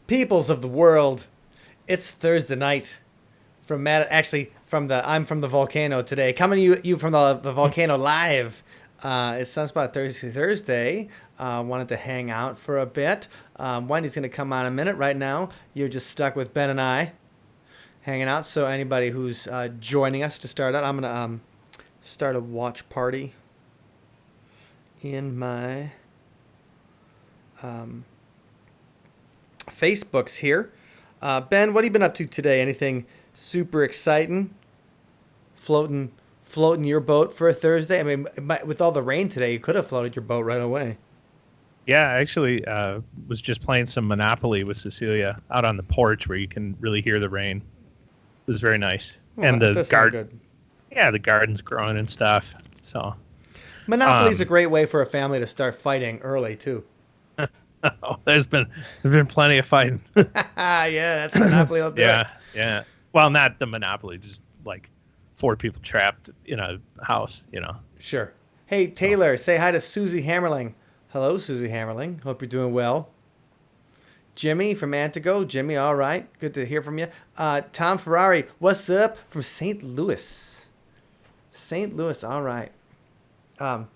Peoples of the world, it's Thursday night from Matt. Actually, I'm from the volcano today. Coming to you from the volcano live. It's Sunspot Thursday. Wanted to hang out for a bit. Wendy's gonna come on in a minute. Right now, you're just stuck with Ben and I hanging out. So anybody who's joining us to start out, I'm gonna start a watch party in my Facebook's here. Ben, what have you been up to today? Anything super exciting? Floating your boat for a Thursday? I mean, with all the rain today, you could have floated your boat right away. Yeah, I actually was just playing some Monopoly with Cecilia out on the porch where you can really hear the rain. It was very nice. Oh, And that the does sound garden, good. yeah, the garden's growing and stuff. So, Monopoly is a um, great way for a family to start fighting early too. there's been plenty of fighting. Yeah, that's Monopoly. I'll do it. Yeah, yeah. Well, not the Monopoly, just like four people trapped in a house. Sure. Hey, So, Taylor, say hi to Susie Hammerling. Hello, Susie Hammerling. Hope you're doing well. Jimmy from Antigo. Jimmy, all right. Good to hear from you. Tom Ferrari, what's up from St. Louis? St. Louis, all right. Um,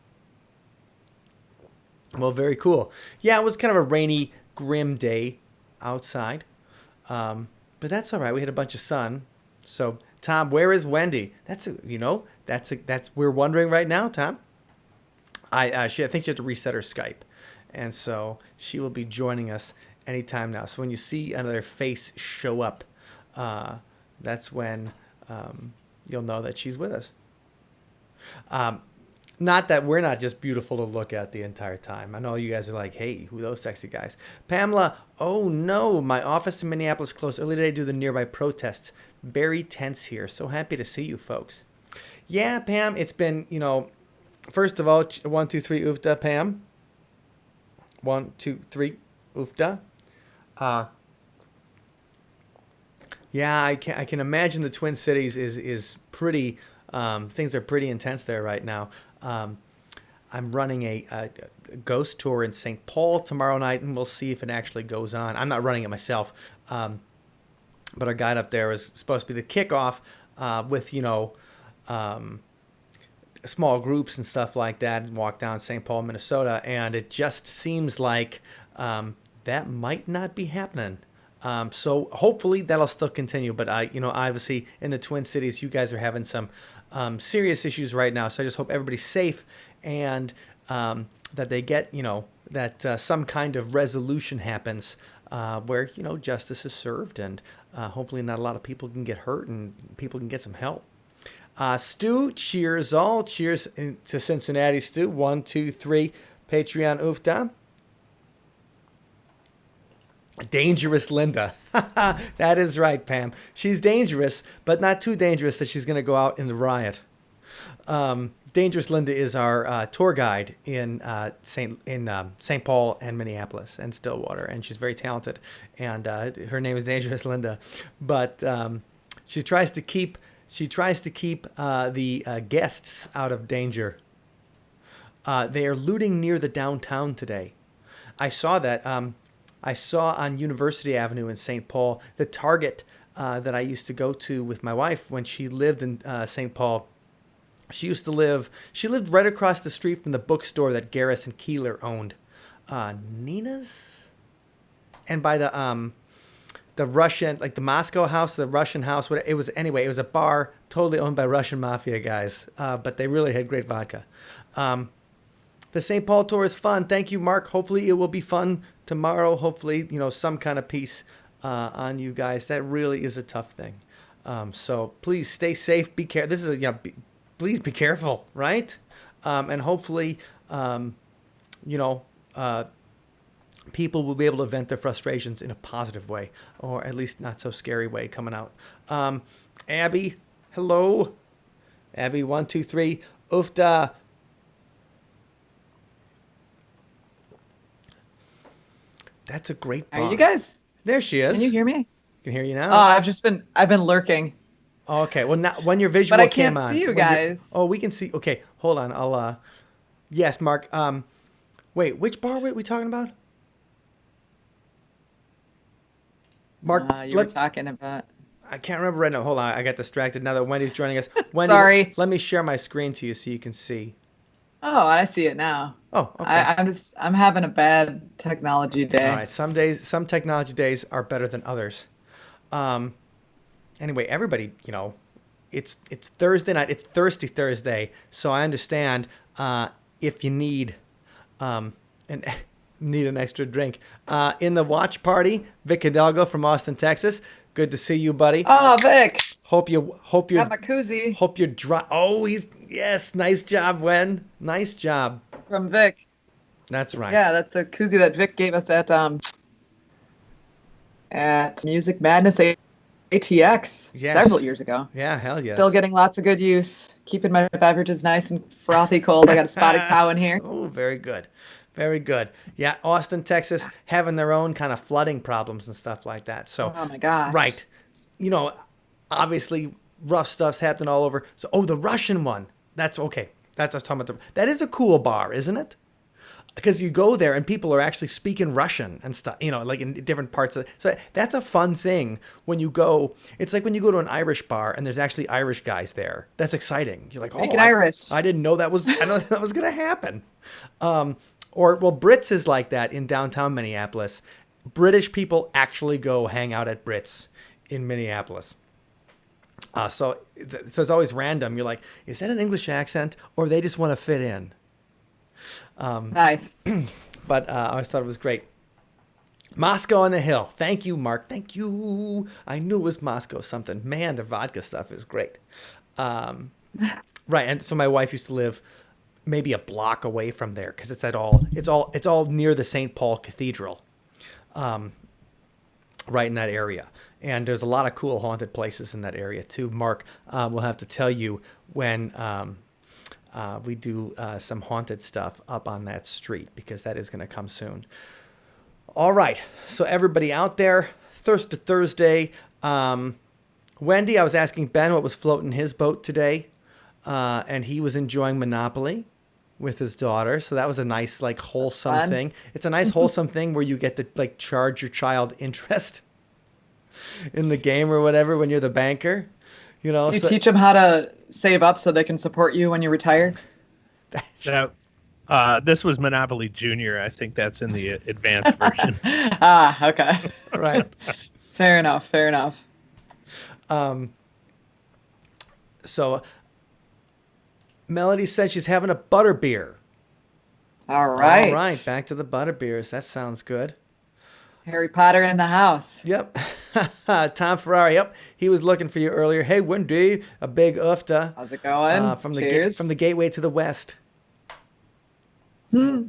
well, very cool. Yeah, it was kind of a rainy, grim day outside. But that's all right. We had a bunch of sun. So, Tom, where is Wendy? That's we're wondering right now, Tom. I think she had to reset her Skype, and so she will be joining us anytime now. So when you see another face show up, that's when you'll know that she's with us. Um, Not that we're not just beautiful to look at the entire time. I know you guys are like, hey, who are those sexy guys? Pamela, oh no, my office in Minneapolis closed early today due to the nearby protests. Very tense here. So happy to see you folks. Yeah, Pam, it's been, first of all, 1, 2, 3, oofda, Pam. 1, 2, 3, oofda. Uh, yeah, I can imagine the Twin Cities is pretty. Things are pretty intense there right now. Um, I'm running a ghost tour in St. Paul tomorrow night, and we'll see if it actually goes on. I'm not running it myself, but our guide up there is supposed to be the kickoff with small groups and stuff like that, and walk down St. Paul, Minnesota, and it just seems like that might not be happening. So hopefully that'll still continue. But obviously in the Twin Cities, you guys are having some serious issues right now. So I just hope everybody's safe and that they get, that some kind of resolution happens where, justice is served and hopefully not a lot of people can get hurt and people can get some help. Stu, cheers all. Cheers to Cincinnati, Stu. 1, 2, 3, Patreon oofda. Dangerous Linda. That is right, Pam. She's dangerous, but not too dangerous that she's going to go out in the riot. Dangerous Linda is our tour guide in St. Paul and Minneapolis and Stillwater, and she's very talented. And her name is Dangerous Linda, but she tries to keep the guests out of danger. They are looting near the downtown today. I saw that. I saw on University Avenue in St. Paul the Target that I used to go to with my wife when she lived in St. Paul. She lived right across the street from the bookstore that Garris and Keeler owned. Nina's? And by the Russian, like the Moscow house, the Russian house, it was a bar totally owned by Russian mafia guys, but they really had great vodka. The St. Paul tour is fun. Thank you, Mark. Hopefully it will be fun tomorrow. Hopefully, some kind of peace on you guys. That really is a tough thing. So please stay safe. Be careful. This is please be careful, right? And hopefully, people will be able to vent their frustrations in a positive way, or at least not so scary way coming out. Abby, hello. Abby, 1, 2, 3, oofda. That's a great Are bar. you guys? There she is. Can you hear me? Can hear you Oh, now. I've been lurking, Oh, okay. Well, now when your but I visual came can't on. see you guys. Oh, we can see. Okay, hold on. Yes, Mark. Wait, which bar were we talking about? Mark, You were talking about. I can't remember right now. Hold on, I got distracted now that Wendy's joining us. Wendy, Sorry. let me share my screen to you so you can see. Oh, I see it now. Oh, okay. I'm having a bad technology All day. right. Some days, some technology days are better than others. Um, anyway, everybody, it's Thursday night. It's Thirsty Thursday, so I understand if you need an need an extra drink. In the watch party, Vic Hidalgo from Austin, Texas. Good to see you, buddy. Oh, Vic, Hope you got my koozie hope you're dry. Oh, yes. Nice job, Wen. Nice job. from Vic. That's right. Yeah, that's the koozie that Vic gave us at Music Madness ATX Yes. several years ago. Yeah. Hell yeah. Still getting lots of good use. Keeping my beverages nice and frothy cold. I got a spotted cow in here. Oh, very good. Very good. Yeah, Austin, Texas, having their own kind of flooding problems and stuff like that. So, Oh my gosh. right. Obviously, rough stuff's happening all over. So, the Russian one. That's okay. That's what I was talking about. That is a cool bar, isn't it? Because you go there and people are actually speaking Russian and stuff, like in different parts of. So that's a fun thing when you go. It's like when you go to an Irish bar and there's actually Irish guys there. That's exciting. You're like, Speaking Irish. I didn't know that was. I know that was gonna happen. Brits is like that in downtown Minneapolis. British people actually go hang out at Brits in Minneapolis. So it's always random. You're like, is that an English accent or they just want to fit in? Nice. But I always thought it was great. Moscow on the Hill. Thank you, Mark. Thank you. I knew it was Moscow something. Man, the vodka stuff is great. Right, and so my wife used to live maybe a block away from there because it's all near the St. Paul Cathedral, right in that area. And there's a lot of cool haunted places in that area too. Mark will have to tell you when we do some haunted stuff up on that street because that is going to come soon. All right, so everybody out there, Thirsty Thursday. Wendy, I was asking Ben what was floating his boat today, and he was enjoying Monopoly with his daughter. So that was a nice, like, wholesome Fun. thing. It's a nice wholesome thing where you get to like charge your child interest in the game or whatever when you're the banker. Do you teach them how to save up so they can support you when you retire? This was Monopoly Junior. I think that's in the advanced version. Okay. Right. Fair enough. So Melody says she's having a butter beer. All right. All right, back to the butter beers. That sounds good. Harry Potter in the house. Yep. Tom Ferrari. Yep. He was looking for you earlier. Hey, Wendy, a big ufta. How's it going? From Cheers. the gateway to the west. Yeah.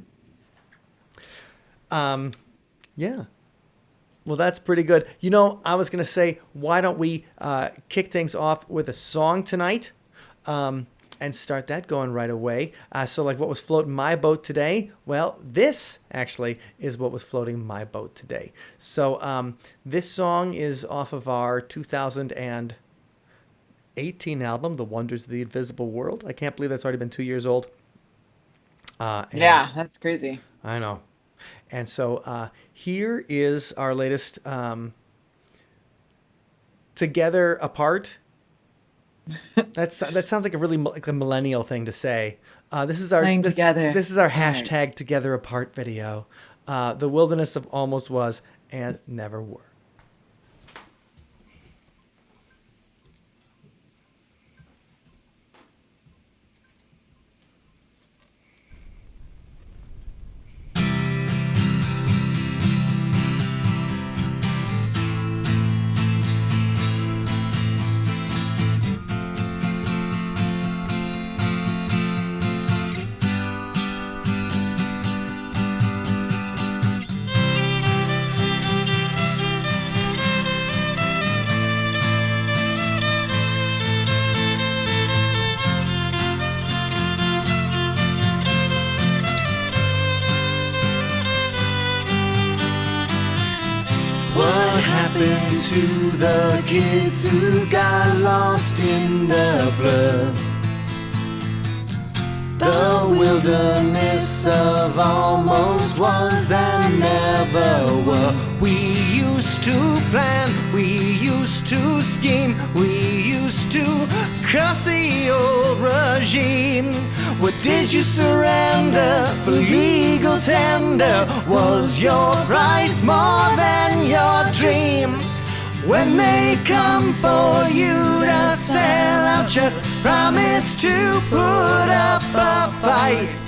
Well, that's pretty good. I was going to say, why don't we kick things off with a song tonight and start that going right away. So like what was floating my boat today? Well, this actually is what was floating my boat today. So this song is off of our 2018 album, The Wonders of the Invisible World. I can't believe that's already been 2 years old. Yeah, that's crazy. I know. And so here is our latest Together Apart. That sounds like a really like a millennial thing to say. This is our together. This is our hashtag Together Apart video. The wilderness of almost was and never were. To the kids who got lost in the blur, the wilderness of almost was and never were. We used to plan, we used to scheme, we used to cuss the old regime. What did you surrender for legal tender? Was your price more than your dream? When they come for you to sell out, just promise to put up a fight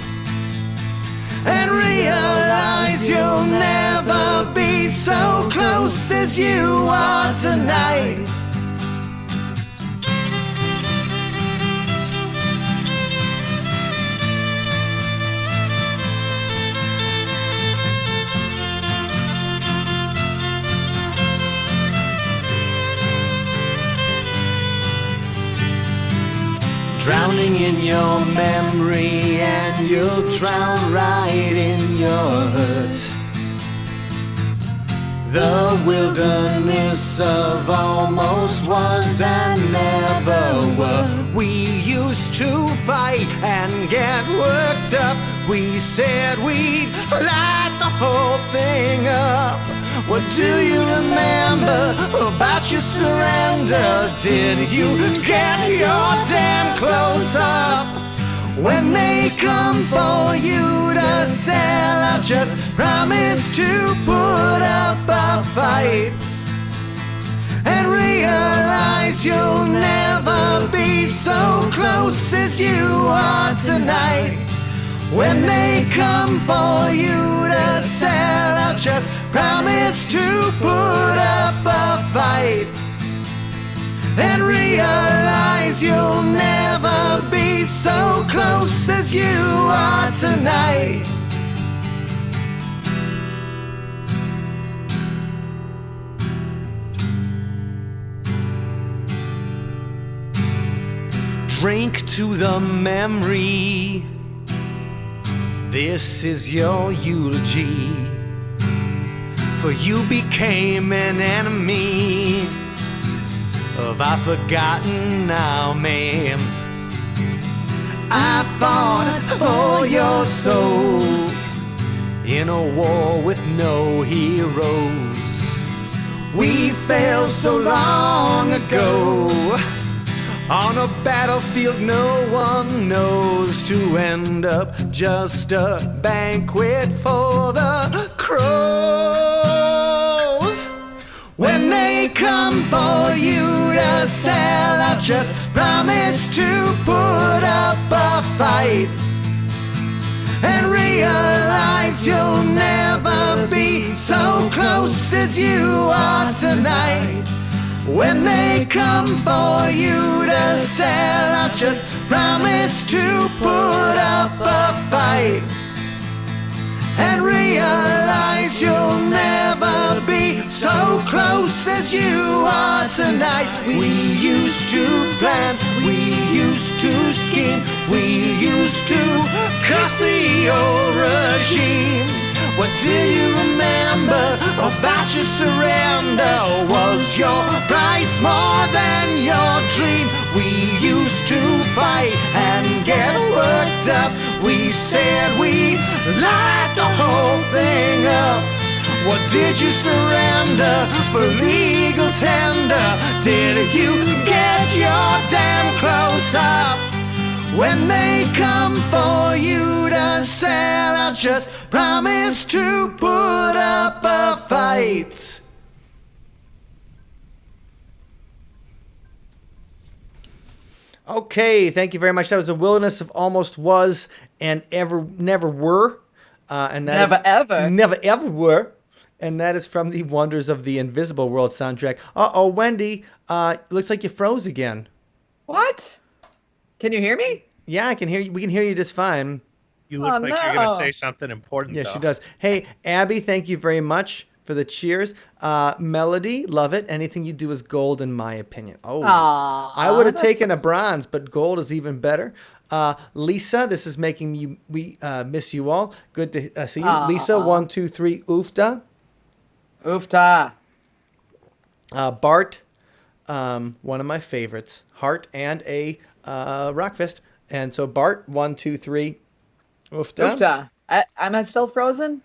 and realize you'll never be so close as you are tonight. Drowning in your memory, and you'll drown right in your hurt. The wilderness of almost was and never were. We used to fight and get worked up. We said we'd light the whole thing up. What do you remember about your surrender? Did you get your damn clothes up? When they come for you to sell out, just promise to put up a fight and realize you'll never be so close as you are tonight. When they come for you to sell out, just promise to put up a fight and realize you'll never be so close as you are tonight. Drink to the memory. This is your eulogy. For you became an enemy of our forgotten now, man. I fought for your soul in a war with no heroes. We fell so long ago on a battlefield no one knows, to end up just a banquet for the crows. When they come for you to sell out, just promise to put up a fight and realize you'll never be so close as you are tonight. When they come for you to sell out, just promise to put up a fight and realize you'll never be so close as you are tonight. We used to plan, we used to scheme, we used to curse the old regime. What did you remember about your surrender? Was your price more than your dream? We used to fight and get worked up. We said we'd light the whole thing up. What did you surrender for legal tender? Did you get your damn clothes up? When they come for you to sell out, just promise to put up a fight. Okay, thank you very much. That was The Wilderness of Almost Was and Ever Never Were. And that Never ever. Never ever were. And that is from the Wonders of the Invisible World soundtrack. Uh-oh, Wendy, looks like you froze again. What? Can you hear me? Yeah, I can hear you. We can hear you just fine. You look like you're going to say something important, Yeah, though. she does. Hey, Abby, thank you very much for the cheers. Melody, love it. Anything you do is gold, in my opinion. Oh, I would have taken a bronze, but gold is even better. Lisa, this is making me miss you all. Good to see you. Lisa, 1, 2, 3, oofta. Oofta. Bart, one of my favorites. Heart and a rock fist. And so Bart, 1, 2, 3, oofta. Oofta. Am I still frozen?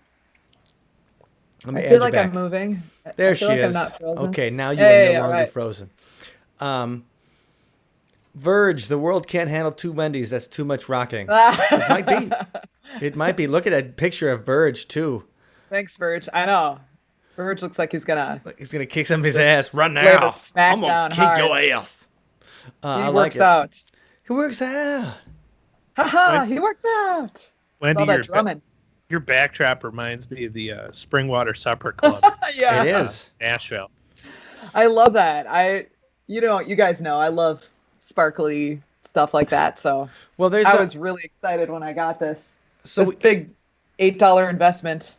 Let me I add feel you like back. I'm moving. There I she feel like is. I'm not frozen. Okay, now you Yeah, are yeah, no yeah, longer right. frozen. Verge, the world can't handle two Wendy's. That's too much rocking. It might be. It might be. Look at that picture of Verge too. Thanks, Verge. I know. Verge looks like he's gonna Like he's gonna kick somebody's just ass. Run lay the now. smash I'm gonna down kick your hard. ass. He I like works it. out. He works out. Haha, When, he works out. It's Wendy, all that drumming. your backdrop reminds me of the Springwater Supper Club, It Yeah. is. Nashville. I love that. You guys know I love sparkly stuff like that. So Well, there's I a, was really excited when I got this. so This big $8 investment.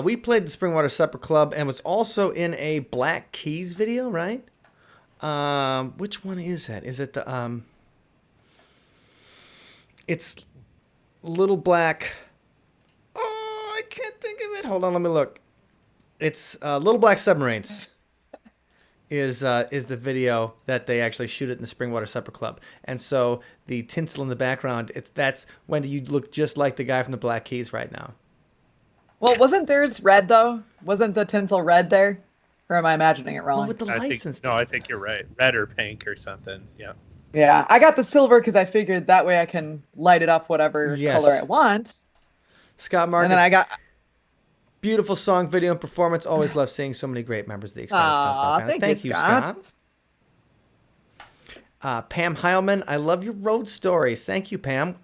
we played the Springwater Supper Club and was also in a Black Keys video, right? Which one is that? Is it the It's Little Black. Oh, I can't think of it. Hold on, let me look. It's Little Black Submarines. Is the video that they actually shoot it in the Springwater Supper Club, and so the tinsel in the background. That's Wendy. You look just like the guy from the Black Keys right now. Well, wasn't theirs red though? Wasn't the tinsel red there? Or am I imagining it Well, wrong? with the I lights think and stuff. no, I think you're right. Red or pink or something. Yeah. Yeah, I got the silver because I figured that way I can light it up whatever Yes. color I want. Scott And Marcus, then I got beautiful song, video, and performance. Always love seeing so many great members of the extended Sunspot family. thank you, Scott. Pam Heilman, I love your road stories. Thank you, Pam.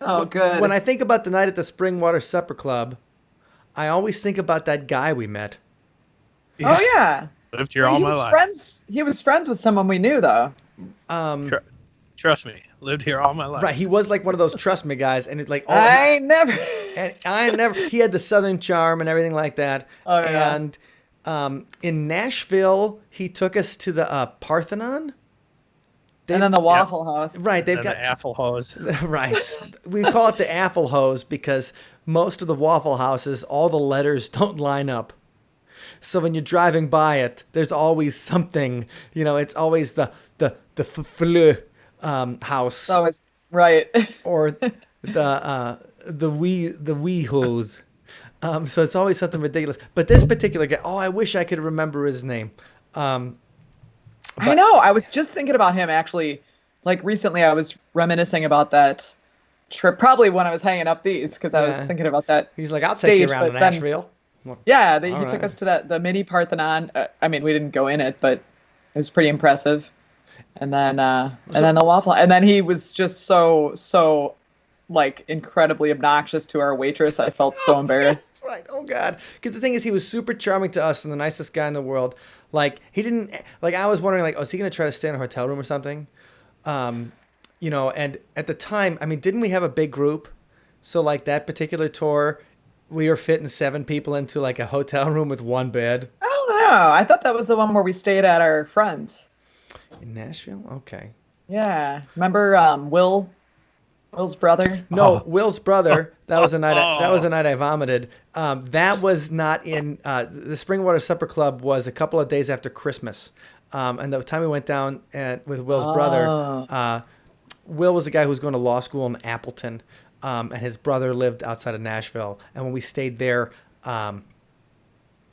Oh, good. When I think about the night at the Springwater Supper Club, I always think about that guy we met. Oh yeah. Lived here Well, all he my was life. friends. He was friends with someone we knew though. Um, Trust me, lived here all my life. right, he was like one of those trust me guys, and it's like, oh, I never. he had the Southern charm and everything like that. Oh, yeah. And in Nashville, he took us to the Parthenon. And then the Waffle House. Right, they've And got the Apple hose. right. We call it the Apple Hose because most of the Waffle Houses, all the letters don't line up. So when you're driving by it, there's always something. It's always the house So it's right. or the wee hose. So it's always something ridiculous. But this particular guy, I wish I could remember his name. I know. I was just thinking about him actually. Like recently, I was reminiscing about that trip. Probably when I was hanging up these because I Yeah. was thinking about that. He's like, I'll take you stage, around to but then- Nashville. Yeah, he All took right. us to the mini Parthenon. I mean, we didn't go in it, but it was pretty impressive. And then the waffle, and then he was just so like incredibly obnoxious to our waitress. I felt so embarrassed. Right. Oh God. Because the thing is, he was super charming to us and the nicest guy in the world. Like he didn't like. I was wondering, like, is he gonna try to stay in a hotel room or something? And at the time, I mean, didn't we have a big group? So like that particular tour, we were fitting 7 people into like a hotel room with 1 bed. I don't know. I thought that was the one where we stayed at our friends. In Nashville? Okay. Yeah. Remember Will's brother? No, Will's brother. That was a night. That was a night I vomited. That was not in the Springwater Supper Club. Was a couple of days after Christmas, and the time we went down with Will's brother. Will was the guy who was going to law school in Appleton, and his brother lived outside of Nashville. And when we stayed there, I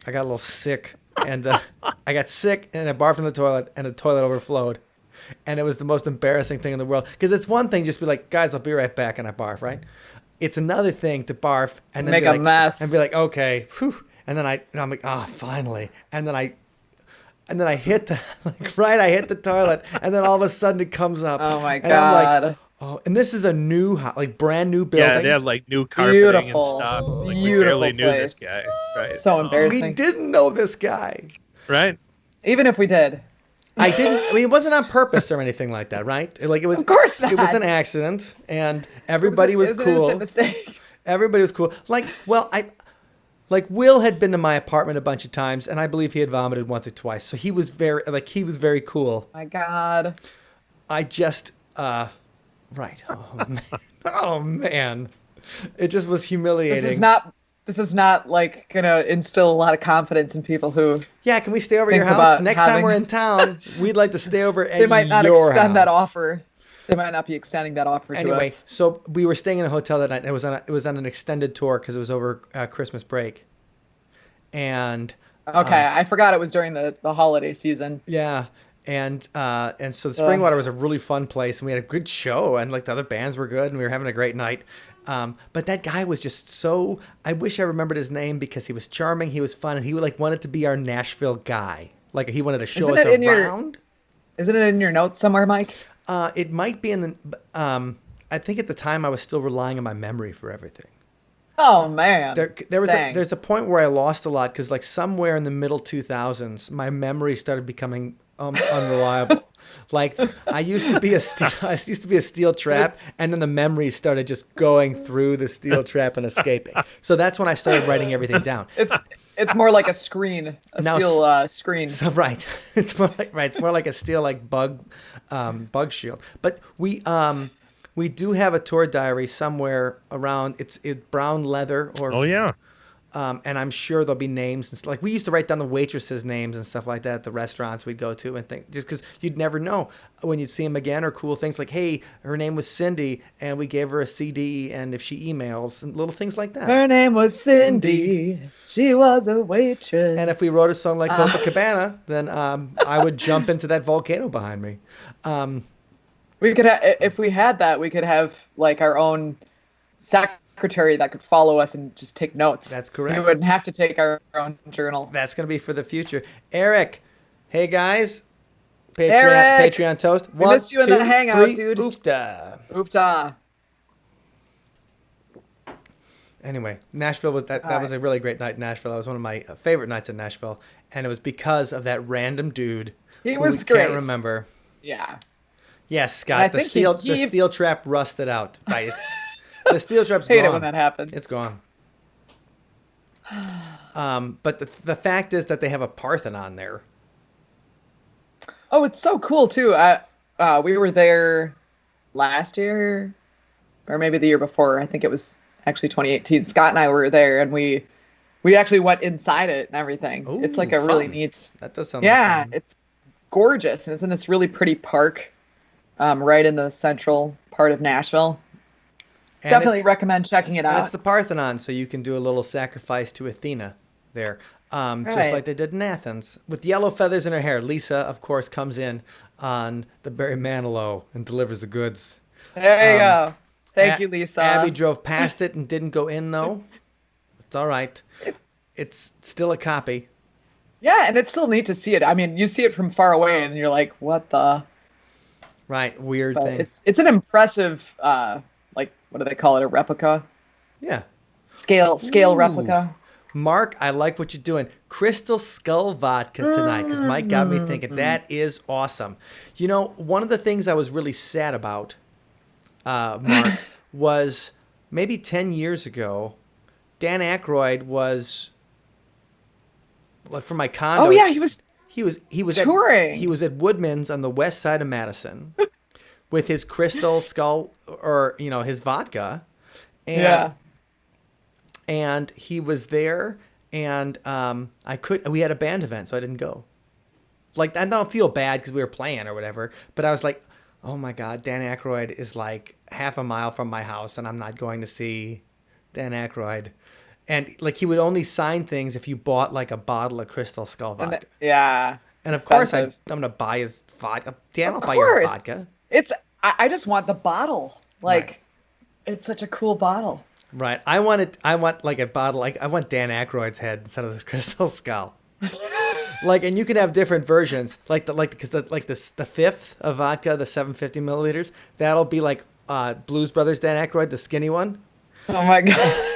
got a little sick, and I got sick, and I barfed in the toilet, and the toilet overflowed. And it was the most embarrassing thing in the world. Because it's one thing just be like, guys, I'll be right back, and I barf, right? It's another thing to barf and then Make be a like, mess. and be like, okay, whew. And then I'm like, finally. And then I hit the I hit the toilet, and then all of a sudden it comes up. Oh my and I'm like, God. oh, and this is a new, brand new building. Yeah, they had like new carpeting Beautiful. and stuff. Like, we Beautiful barely knew this place. guy. Right. So We embarrassing. didn't know this guy. Right. Even if we did. I didn't. I mean, it wasn't on purpose or anything like that, right? Like it was. Of course It was not. an accident, and everybody It was an cool. innocent mistake. Everybody was cool. Will had been to my apartment a bunch of times, and I believe he had vomited once or twice. So he was very cool. My God. I just, right. Oh man. Oh man. It just was humiliating. This is not like gonna instill a lot of confidence in people who Yeah, can we stay over at your think house about next time having- we're in town? We'd like to stay over at they might not your extend house. that offer. They might not be extending that offer to Anyway, us. so we were staying in a hotel that night. And it was on an extended tour because it was over Christmas break, and Okay, I forgot it was during the holiday season. yeah, and so the Springwater was a really fun place, and we had a good show, and like the other bands were good, and we were having a great night. But that guy was just so. I wish I remembered his name because he was charming, he was fun, and he like wanted to be our Nashville guy. Like he wanted to show Isn't us it in around. Isn't it in your notes somewhere, Mike? It might be in the. I think at the time I was still relying on my memory for everything. Oh man. There's a point where I lost a lot because like somewhere in the middle 2000s, my memory started becoming unreliable. Like I used to be a steel trap, and then the memories started just going through the steel trap and escaping. So that's when I started writing everything down. It's more like a screen, steel screen. So right, it's more like a steel like bug shield. But we do have a tour diary somewhere around. It's brown leather or Oh yeah. and I'm sure there'll be names and stuff. Like we used to write down the waitresses' names and stuff like that at the restaurants we'd go to and think just because you'd never know when you'd see them again or cool things like, hey, her name was Cindy and we gave her a CD and if she emails and little things like that. Her name was Cindy. She was a waitress. And if we wrote a song like Copacabana, then I would jump into that volcano behind me. We could if we had that, we could have like our own secretary that could follow us and just take notes. That's correct. We wouldn't have to take our own journal. That's going to be for the future. Eric, hey guys. Eric! Patreon toast. We missed you in the hangout, dude. Oofta. Oopta. Anyway, Nashville was that was a really great night in Nashville. That was one of my favorite nights in Nashville, and it was because of that random dude He who was we great. can't remember. Yeah. Yes, And I Scott. think The steel trap rusted out. Right, the steel trap's Hate gone. it when that happens. It's gone. But the fact is that they have a Parthenon there. Oh, it's so cool too. We were there last year, or maybe the year before. I think it was actually 2018. Scott and I were there, and we actually went inside it and everything. Ooh, it's like a really fun. neat. That does sound Yeah, like fun. it's gorgeous, and it's in this really pretty park, right in the central part of Nashville. And Definitely recommend checking it And out. it's the Parthenon, so you can do a little sacrifice to Athena there. Just Right. like they did in Athens. With yellow feathers in her hair, Lisa, of course, comes in on the Barry Manilow and delivers the goods. There you go. Thank you, Lisa. Abby drove past it and didn't go in, though. It's all right. It's still a copy. Yeah, and it's still neat to see it. I mean, you see it from far away, and you're like, "What the?" Right, weird But thing. it's an impressive, like what do they call it? A replica, Yeah. scale Ooh. replica. Mark, I like what you're doing. Crystal Skull vodka tonight, because Mike got me thinking. That is awesome. You know, one of the things I was really sad about, Mark, was maybe 10 years ago, Dan Aykroyd was, like, for my condo. Oh yeah, he was touring. He was at Woodman's on the west side of Madison with his Crystal Skull, or, you know, his vodka. And Yeah. And he was there, and we had a band event, so I didn't go. Like, I don't feel bad because we were playing or whatever, but I was like, oh my God, Dan Aykroyd is like half a mile from my house, and I'm not going to see Dan Aykroyd. And like, he would only sign things if you bought like a bottle of Crystal Skull vodka. Yeah. And of course, I'm expensive. going to buy his vodka. Dan, I'll Of buy your course. vodka. I just want the bottle. Like, Right. it's such a cool bottle. Right. I want like a bottle, like I want Dan Aykroyd's head instead of the Crystal Skull. Like, and you can have different versions, because the fifth of vodka, the 750 milliliters, that'll be like Blues Brothers Dan Aykroyd, the skinny one, Oh my god.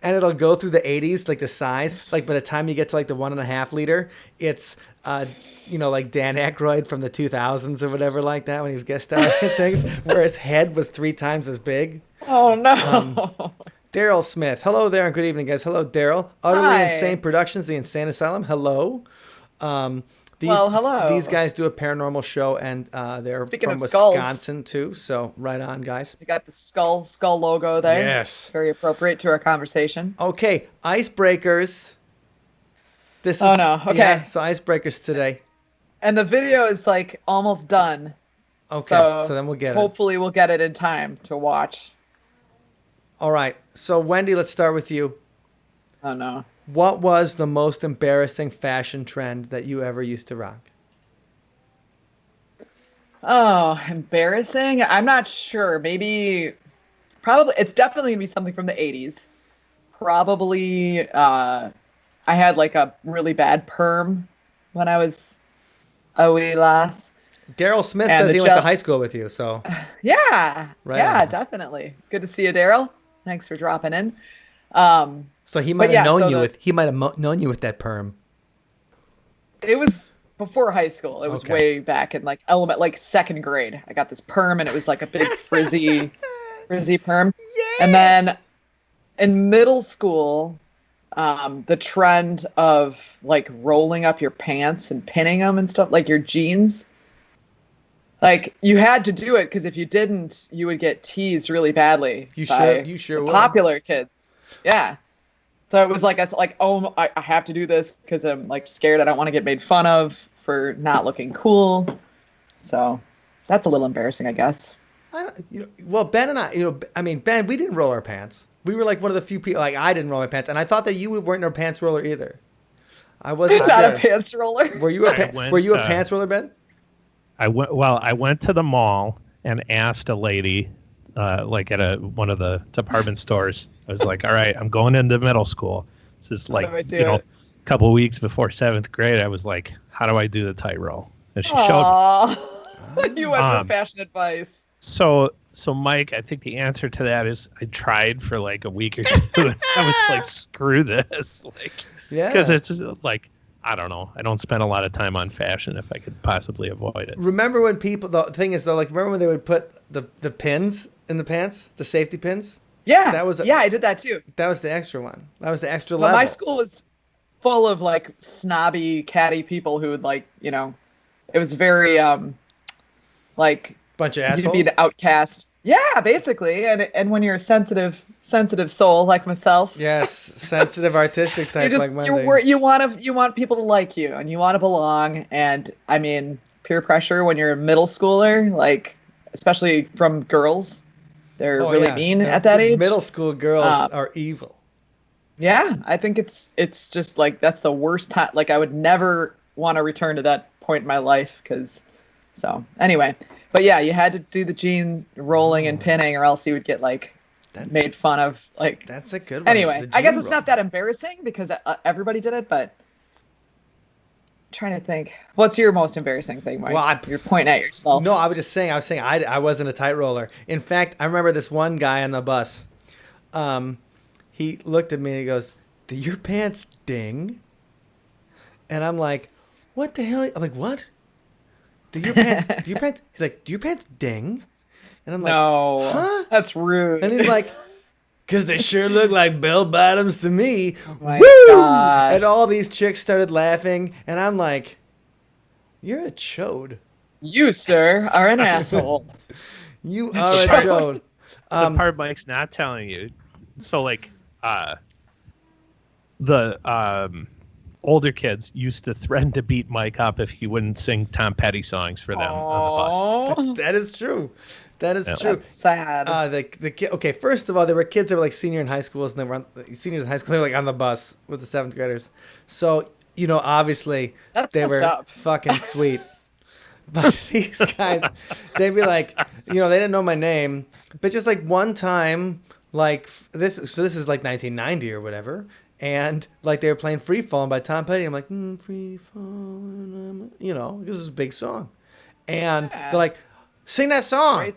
and it'll go through the 80s, like the size. Like by the time you get to like the 1.5 liter, it's like Dan Aykroyd from the 2000s or whatever like that when he was guest starring and things, where his head was 3 times as big. Oh no. Daryl Smith. Hello there and good evening, guys. Hello, Daryl. Utterly Hi. Insane Productions, The Insane Asylum. Hello. Hello. These guys do a paranormal show, and they're Speaking from of skulls. Wisconsin, too. So right on, guys. You got the skull logo there. Yes. Very appropriate to our conversation. Okay, icebreakers. This Oh, is, no. Okay. Yeah, so icebreakers today. And the video is like almost done. Okay, so then we'll get it. Hopefully we'll get it in time to watch. All right. So Wendy, let's start with you. Oh no. What was the most embarrassing fashion trend that you ever used to rock? Oh, embarrassing. I'm not sure. Maybe, probably, it's definitely gonna be something from the 80s. Probably, I had like a really bad perm when I was a wee lass. Daryl Smith And says the he went to gel- high school with you, so Yeah, Right yeah, on. definitely. Good to see you, Daryl. Thanks for dropping in. so he might But have yeah, known so you the- with known you with that perm. It was before high school. It was Okay. way back in like like second grade. I got this perm and it was like a big frizzy perm. And then in middle school, the trend of like rolling up your pants and pinning them and stuff, like your jeans. Like you had to do it because if you didn't, you would get teased really badly You by sure the would. popular kids. Yeah. So it was like oh, I have to do this because I'm like scared I don't want to get made fun of for not looking cool. So that's a little embarrassing, I guess. Well, Ben and I mean, Ben, we didn't roll our pants. We were like one of the few people. Like I didn't roll my pants, and I thought that you weren't a pants roller either. I wasn't Not sure. a pants roller. Were you were you a pants roller, Ben? I went to the mall and asked a lady, like at one of the department stores. I was like, all right, I'm going into middle school. This is like, do I do a it? couple of weeks before 7th grade. I was like, how do I do the tight roll? And she showed me. Aw. You went for fashion advice. So Mike, I think the answer to that is I tried for like a week or two. And I was like, screw this. Like, Yeah. because it's like, I don't know. I don't spend a lot of time on fashion if I could possibly avoid it. Remember when the thing is though, like remember when they would put the pins in the pants, the safety pins? Yeah. That was I did that too. That was the extra one. That was the extra But level. my school was full of like snobby, catty people who would like, it was very like Bunch of you'd assholes. be the outcast. Yeah, basically. And when you're a sensitive soul like myself, Yes, sensitive, artistic type like Wendy. you want people to like you and you want to belong. And I mean, peer pressure when you're a middle schooler, like especially from girls, they're Oh, really yeah. mean The- at that the age. Middle school girls are evil. Yeah, I think it's just like that's the worst time. Like I would never want to return to that point in my life so anyway, but yeah, you had to do the jean rolling and pinning or else you would get like made fun of. Like That's a good one. anyway, The I guess jean it's roll. not that embarrassing because everybody did it, but I'm trying to think. What's your most embarrassing thing, Mike? Well, You're pointing at yourself. No, I was saying I wasn't a tight roller. In fact, I remember this one guy on the bus. He looked at me and he goes, "Do your pants ding?" And I'm like, "What the hell?" I'm like, "What? Do your pants? Do your pants?" He's like, "Do your pants ding?" And I'm like, No, huh? that's rude. And he's like, "Cause they sure look like bell bottoms to me." my Woo! gosh. And all these chicks started laughing, and I'm like, "You're a chode. You, sir, are an asshole. You are a chode." The part Mike's not telling you. So like, the older kids used to threaten to beat Mike up if he wouldn't sing Tom Petty songs for them on the bus. Oh, That is true. That is true. that's sad. The kid. Okay, first of all, there were kids that were like senior in high schools, and they were seniors in high school. They were like on the bus with the 7th graders. So obviously That's they messed were up. fucking sweet. But these guys, they'd be like, they didn't know my name, but just like one time, like this. So this is like 1990 or whatever. And like they were playing "Free Fallin'" by Tom Petty. I'm like, "Free Fallin'," this is a big song. And Yeah. they're like, "Sing that song." Great.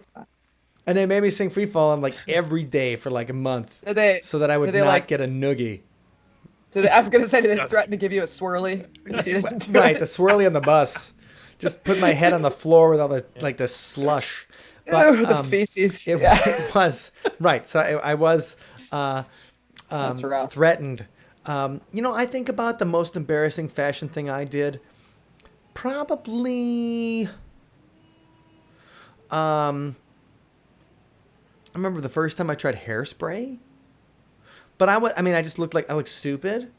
And they made me sing "Free Fallin'" like every day for like a month, Did they? so that I would did they, not like- get a noogie. I was gonna say, did they threaten to give you a swirly? If you didn't do Right, it? the swirly on the bus. Just put my head on the floor with all the slush. Ew, the feces. It, Yeah. it was right. So I was That's rough. threatened. I think about the most embarrassing fashion thing I did. Probably. I remember the first time I tried hairspray. But I just looked like I looked stupid,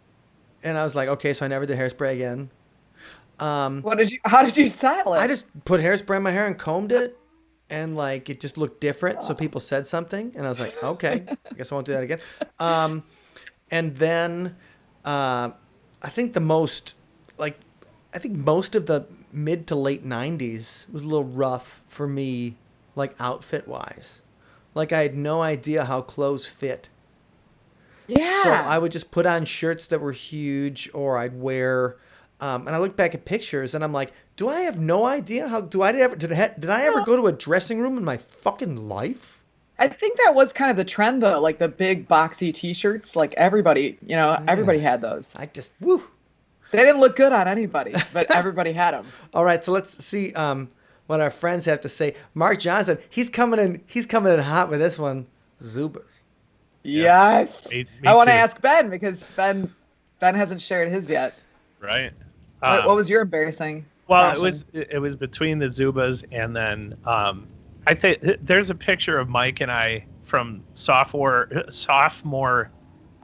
and I was like, okay, so I never did hairspray again. How did you style it? I just put hairspray in my hair and combed it, and like it just looked different. So people said something, and I was like, okay, I guess I won't do that again. And then I think I think most of the mid to late '90s was a little rough for me, like outfit wise. Like I had no idea how clothes fit. Yeah. So I would just put on shirts that were huge, or I'd wear. And I look back at pictures, and I'm like, do I have no idea how? Did I ever go to a dressing room in my fucking life? I think that was kind of the trend though, like the big boxy T-shirts. Like everybody, everybody had those. I just woo. They didn't look good on anybody, but everybody had them. All right, so let's see what our friends have to say. Mark Johnson, he's coming in hot with this one. Zubas. Yes. Me I want to too. ask Ben because Ben hasn't shared his yet. Right. What was your embarrassing? Well, fashion? it was between the Zubas and then I think there's a picture of Mike and I from sophomore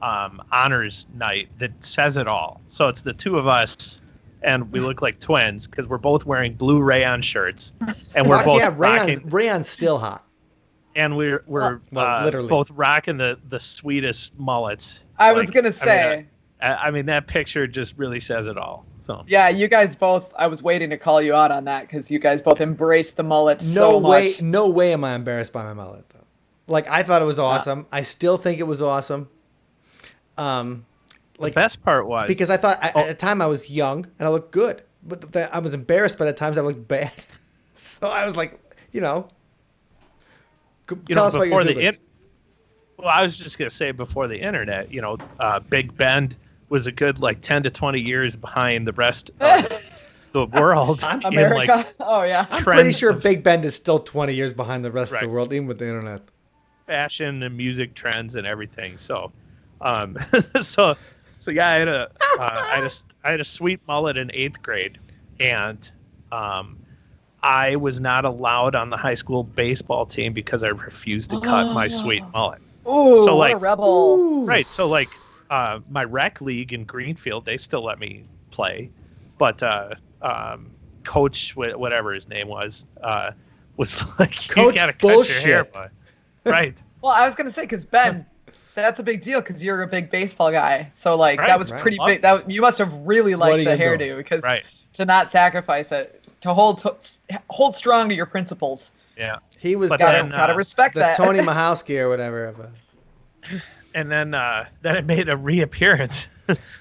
honors night that says it all. So it's the two of us, and we look like twins because we're both wearing blue rayon shirts, and we're both Rayon's still hot. and we're literally both rocking the sweetest mullets. I was gonna say. I mean that picture just really says it all. So Yeah, you guys both. I was waiting to call you out on that because you guys both embraced the mullet so much. No way am I embarrassed by my mullet though. Like I thought it was awesome. I still think it was awesome. the best part was because I thought at the time I was young and I looked good, but I was embarrassed by the times I looked bad. So I was like, tell us about your Zubas. Well, I was just gonna say before the internet, Big Ben was a good 10 to 20 years behind the rest of the world. America. Oh yeah. I'm pretty sure Big Ben is still 20 years behind the rest of the world, even with the internet. Fashion and music trends and everything. So, so yeah, I had a sweet mullet in 8th grade, and I was not allowed on the high school baseball team because I refused to cut my sweet mullet. Ooh, So what a rebel. right. So my rec league in Greenfield, they still let me play, but coach, whatever his name was like, Coach you gotta bullshit. cut your hair, bud. Right. Well, I was gonna say because Ben, that's a big deal because you're a big baseball guy. So that was pretty big. That you must have really liked the hairdo because to not sacrifice it, to hold strong to your principles. Yeah. He was gotta respect the that. Tony Mahowski or whatever. And then it made a reappearance.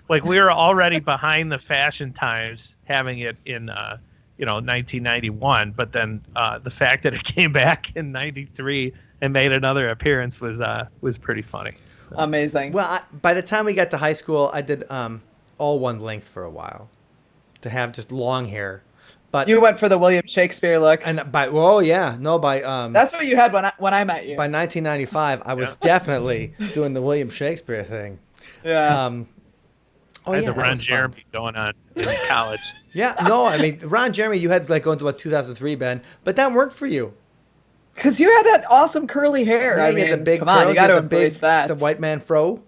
We were already behind the fashion times, having it in 1991. But then the fact that it came back in '93 and made another appearance was pretty funny. Amazing. Well, by the time we got to high school, I did all one length for a while, to have just long hair. But you went for the William Shakespeare look. And that's what you had when I met you. By 1995, I was definitely doing the William Shakespeare thing. Yeah. I had the Ron Jeremy going on in college. Yeah, no, I mean Ron Jeremy, you had going to about 2003, Ben, but that worked for you. Because you had that awesome curly hair. Yeah, I you mean, had the big come on, you got to embrace that. The white man fro.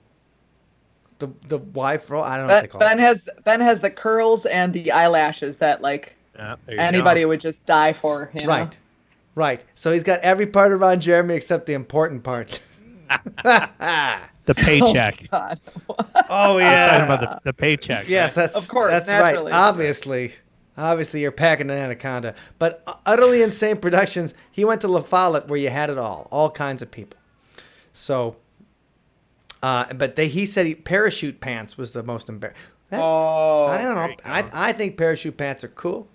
The Y fro. I don't know what they call it. Ben has the curls and the eyelashes that anybody would just die for. Right. So he's got every part of Ron Jeremy except the important part. The paycheck. Oh yeah. Talking about the paycheck. Yes, right? of course. That's naturally. Right. Obviously, you're packing an anaconda. But Utterly Insane Productions, he went to La Follette where you had it all kinds of people. So, but he said parachute pants was the most embarrassing. I don't know. I think parachute pants are cool.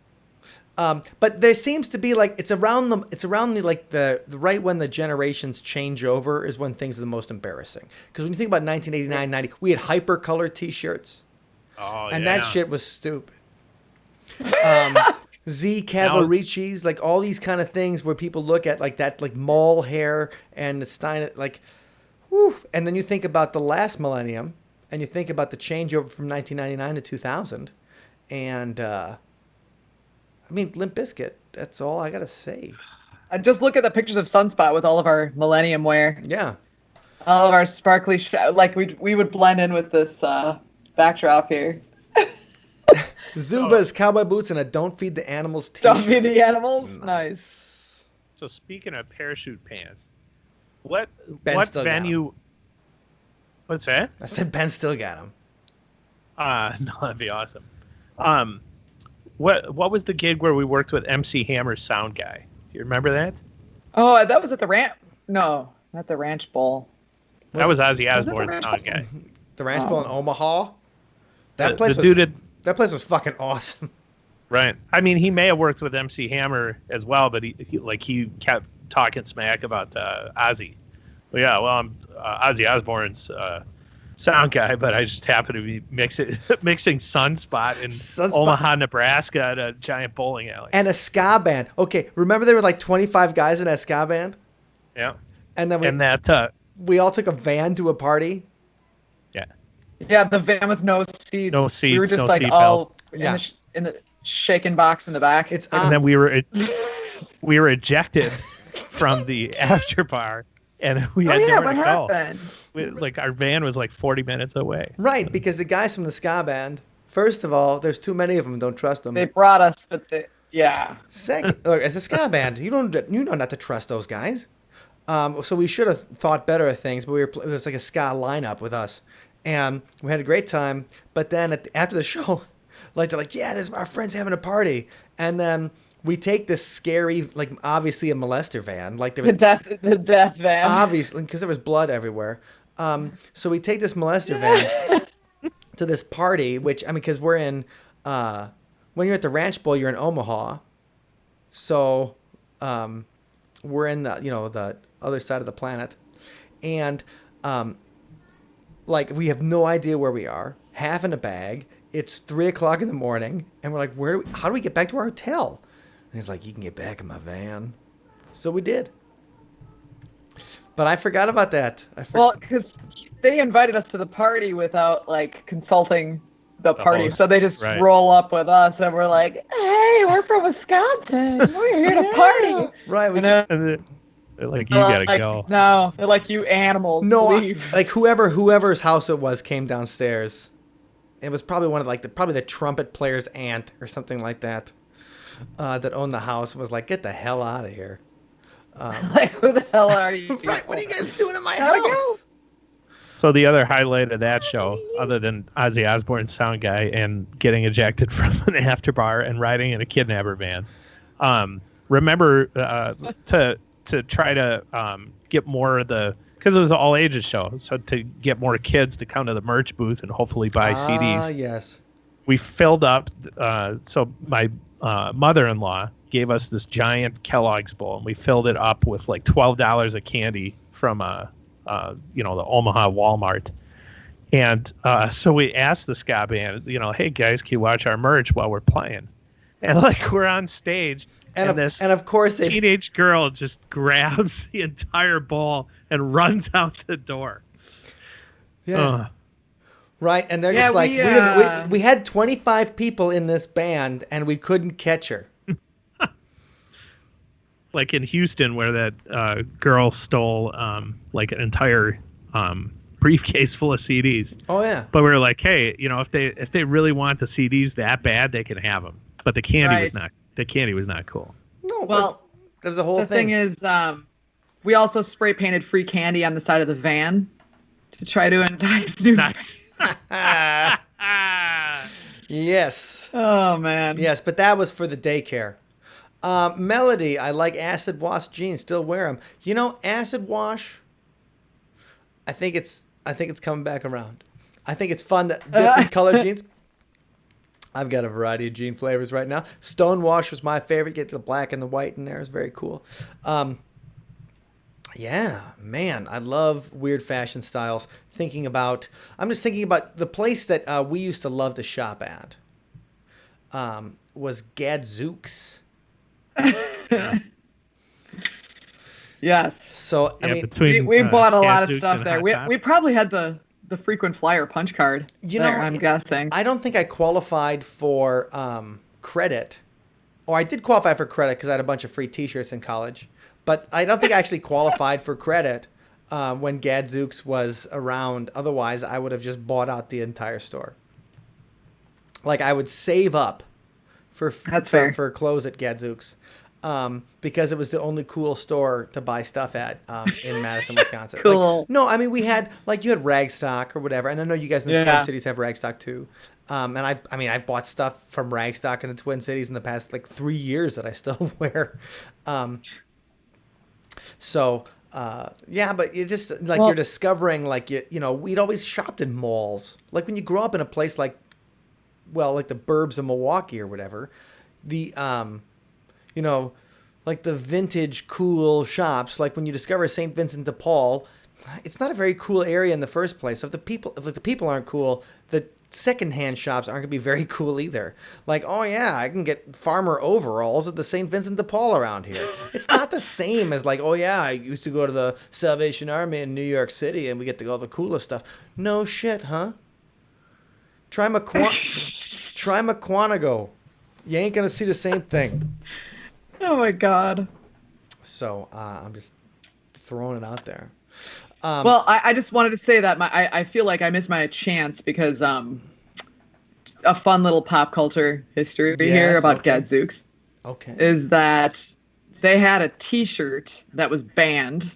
But there seems to be it's around the right when the generations change over is when things are the most embarrassing. Because when you think about 1989, 90, we had hyper color T-shirts. And that shit was stupid. Z Cavariccis, all these kind of things where people look at that mall hair and the Stein whew. And then you think about the last millennium and you think about the changeover from 1999 to 2000 and Limp Bizkit, that's all I gotta say. And just look at the pictures of Sunspot with all of our millennium wear. Yeah. All of our sparkly we would blend in with this backdrop here. Zubas, cowboy boots, and a Don't Feed the Animals t-shirt. Don't Feed the Animals? Nice. So speaking of parachute pants, what Ben what still got 'em. venue? What's that? I said Ben still got him. No, that'd be awesome. Um, what was the gig where we worked with MC Hammer's sound guy? Do you remember that? Oh, that was at the ranch. No, not the Ranch Bowl. That was Ozzy was it the Osbourne's Ranch sound Bowl? guy. The Ranch Bowl in Omaha. That The place dude that place was fucking awesome. Right. I mean, he may have worked with MC Hammer as well, but he kept talking smack about Ozzy. Well, yeah, well, I'm Ozzy Osbourne's sound guy, but I just happen to be mixing Sunspot in Sunspot. Omaha, Nebraska at a giant bowling alley. And a ska band. Okay, remember there were like 25 guys in that ska band? Yeah. And then And we all took a van to a party. yeah. Yeah, the van with no seats. No We were seats, just no like seat all belts. in the shaken box in the back. It's And then we were ejected from the after bar, and we had nowhere what to go. happened? Like our van was like 40 minutes away. right, because the guys from the ska band, first of all, there's too many of them, don't trust them. They brought us, but yeah. Second, look, as a ska band, you know not to trust those guys. So we should have thought better of things, but it was like a ska lineup with us, and we had a great time. But then after the show, like they're like, yeah, this our friend's having a party, and then we take this scary, like obviously a molester van, like there was The death van. obviously because there was blood everywhere. So we take this molester van to this party, which I mean, because we're in when you're at the Ranch Bowl, you're in Omaha, so we're in the other side of the planet, and like we have no idea where we are, half in a bag. It's 3:00 in the morning, and we're like, how do we get back to our hotel? And he's like, you can get back in my van. So we did. But I forgot about that. Well, because they invited us to the party without like consulting the party, host. so they just Right. roll up with us, and we're like, "Hey, we're from Wisconsin. We're here to party." Right. We, And then, And they're like, you gotta like, go. No, they're like, "You animals, no, leave." like whoever's house it was came downstairs. It was probably one of probably the trumpet player's aunt or something like that. That owned the house was like, get the hell out of here. Like, who the hell are you? Right, what are you guys doing in my Gotta house? go. So the other highlight of that show, other than Ozzy Osbourne's sound guy and getting ejected from an after bar and riding in a kidnapper van, remember to try to get more of because it was an all ages show, so to get more kids to come to the merch booth and hopefully buy CDs. Yes. We filled up. So my mother-in-law gave us this giant Kellogg's bowl, and we filled it up with like $12 of candy from the Omaha Walmart. And so we asked the ska band, hey guys, can you watch our merch while we're playing? And like we're on stage, and of course they teenage girl just grabs the entire bowl and runs out the door. Yeah. Right, and they're Yeah, just like, we, we had 25 people in this band, and we couldn't catch her. Like in Houston, where that girl stole like an entire briefcase full of CDs. Oh yeah. But we were like, hey, if they really want the CDs that bad, they can have them. But the candy was not cool. No, Well, that was the whole the thing is, we also spray painted free candy on the side of the van to try to entice new. Nice. Yes. Oh man. Yes, but that was for the daycare. Melody, I like acid wash jeans. Still wear them. Acid wash. I think it's coming back around. I think it's fun that different colored jeans. I've got a variety of jean flavors right now. Stonewash was my favorite. Get the black and the white in there. It's very cool. Yeah, man, I love weird fashion styles. I'm just thinking about the place that we used to love to shop at. Was Gadzooks. Yes. So I mean, We bought a lot of Gadzooks stuff and there. Hot We Topic. probably had the frequent flyer punch card. I'm guessing. I don't think I qualified for credit, or I did qualify for credit because I had a bunch of free T-shirts in college. But I don't think I actually qualified for credit when Gadzooks was around. Otherwise, I would have just bought out the entire store. Like I would save up for That's fair. for clothes at Gadzooks. because it was the only cool store to buy stuff at in Madison, Wisconsin. Cool. Like, no, I mean, we had, like, you had Ragstock or whatever, and I know you guys in the Twin Yeah. Cities have Ragstock too. And I bought stuff from Ragstock in the Twin Cities in the past, like, 3 years that I still wear. Yeah, but you just, like, Well- you're discovering, like, you know, we'd always shopped in malls. Like, when you grow up in a place like, well, like the burbs of Milwaukee or whatever, the, you know, like the vintage cool shops, like when you discover St. Vincent de Paul, it's not a very cool area in the first place. So if the people aren't cool, the secondhand shops aren't going to be very cool either. Like, oh yeah, I can get farmer overalls at the St. Vincent de Paul around here. It's not the same as like, oh yeah, I used to go to the Salvation Army in New York City and we get to go all the coolest stuff. No shit, huh? Try Maquanago. You ain't going to see the same thing. Oh my God. So I'm just throwing it out there. Well, I just wanted to say that I feel like I missed my chance because a fun little pop culture history here Yes, about okay. Gadzooks Okay. is that they had a T-shirt that was banned.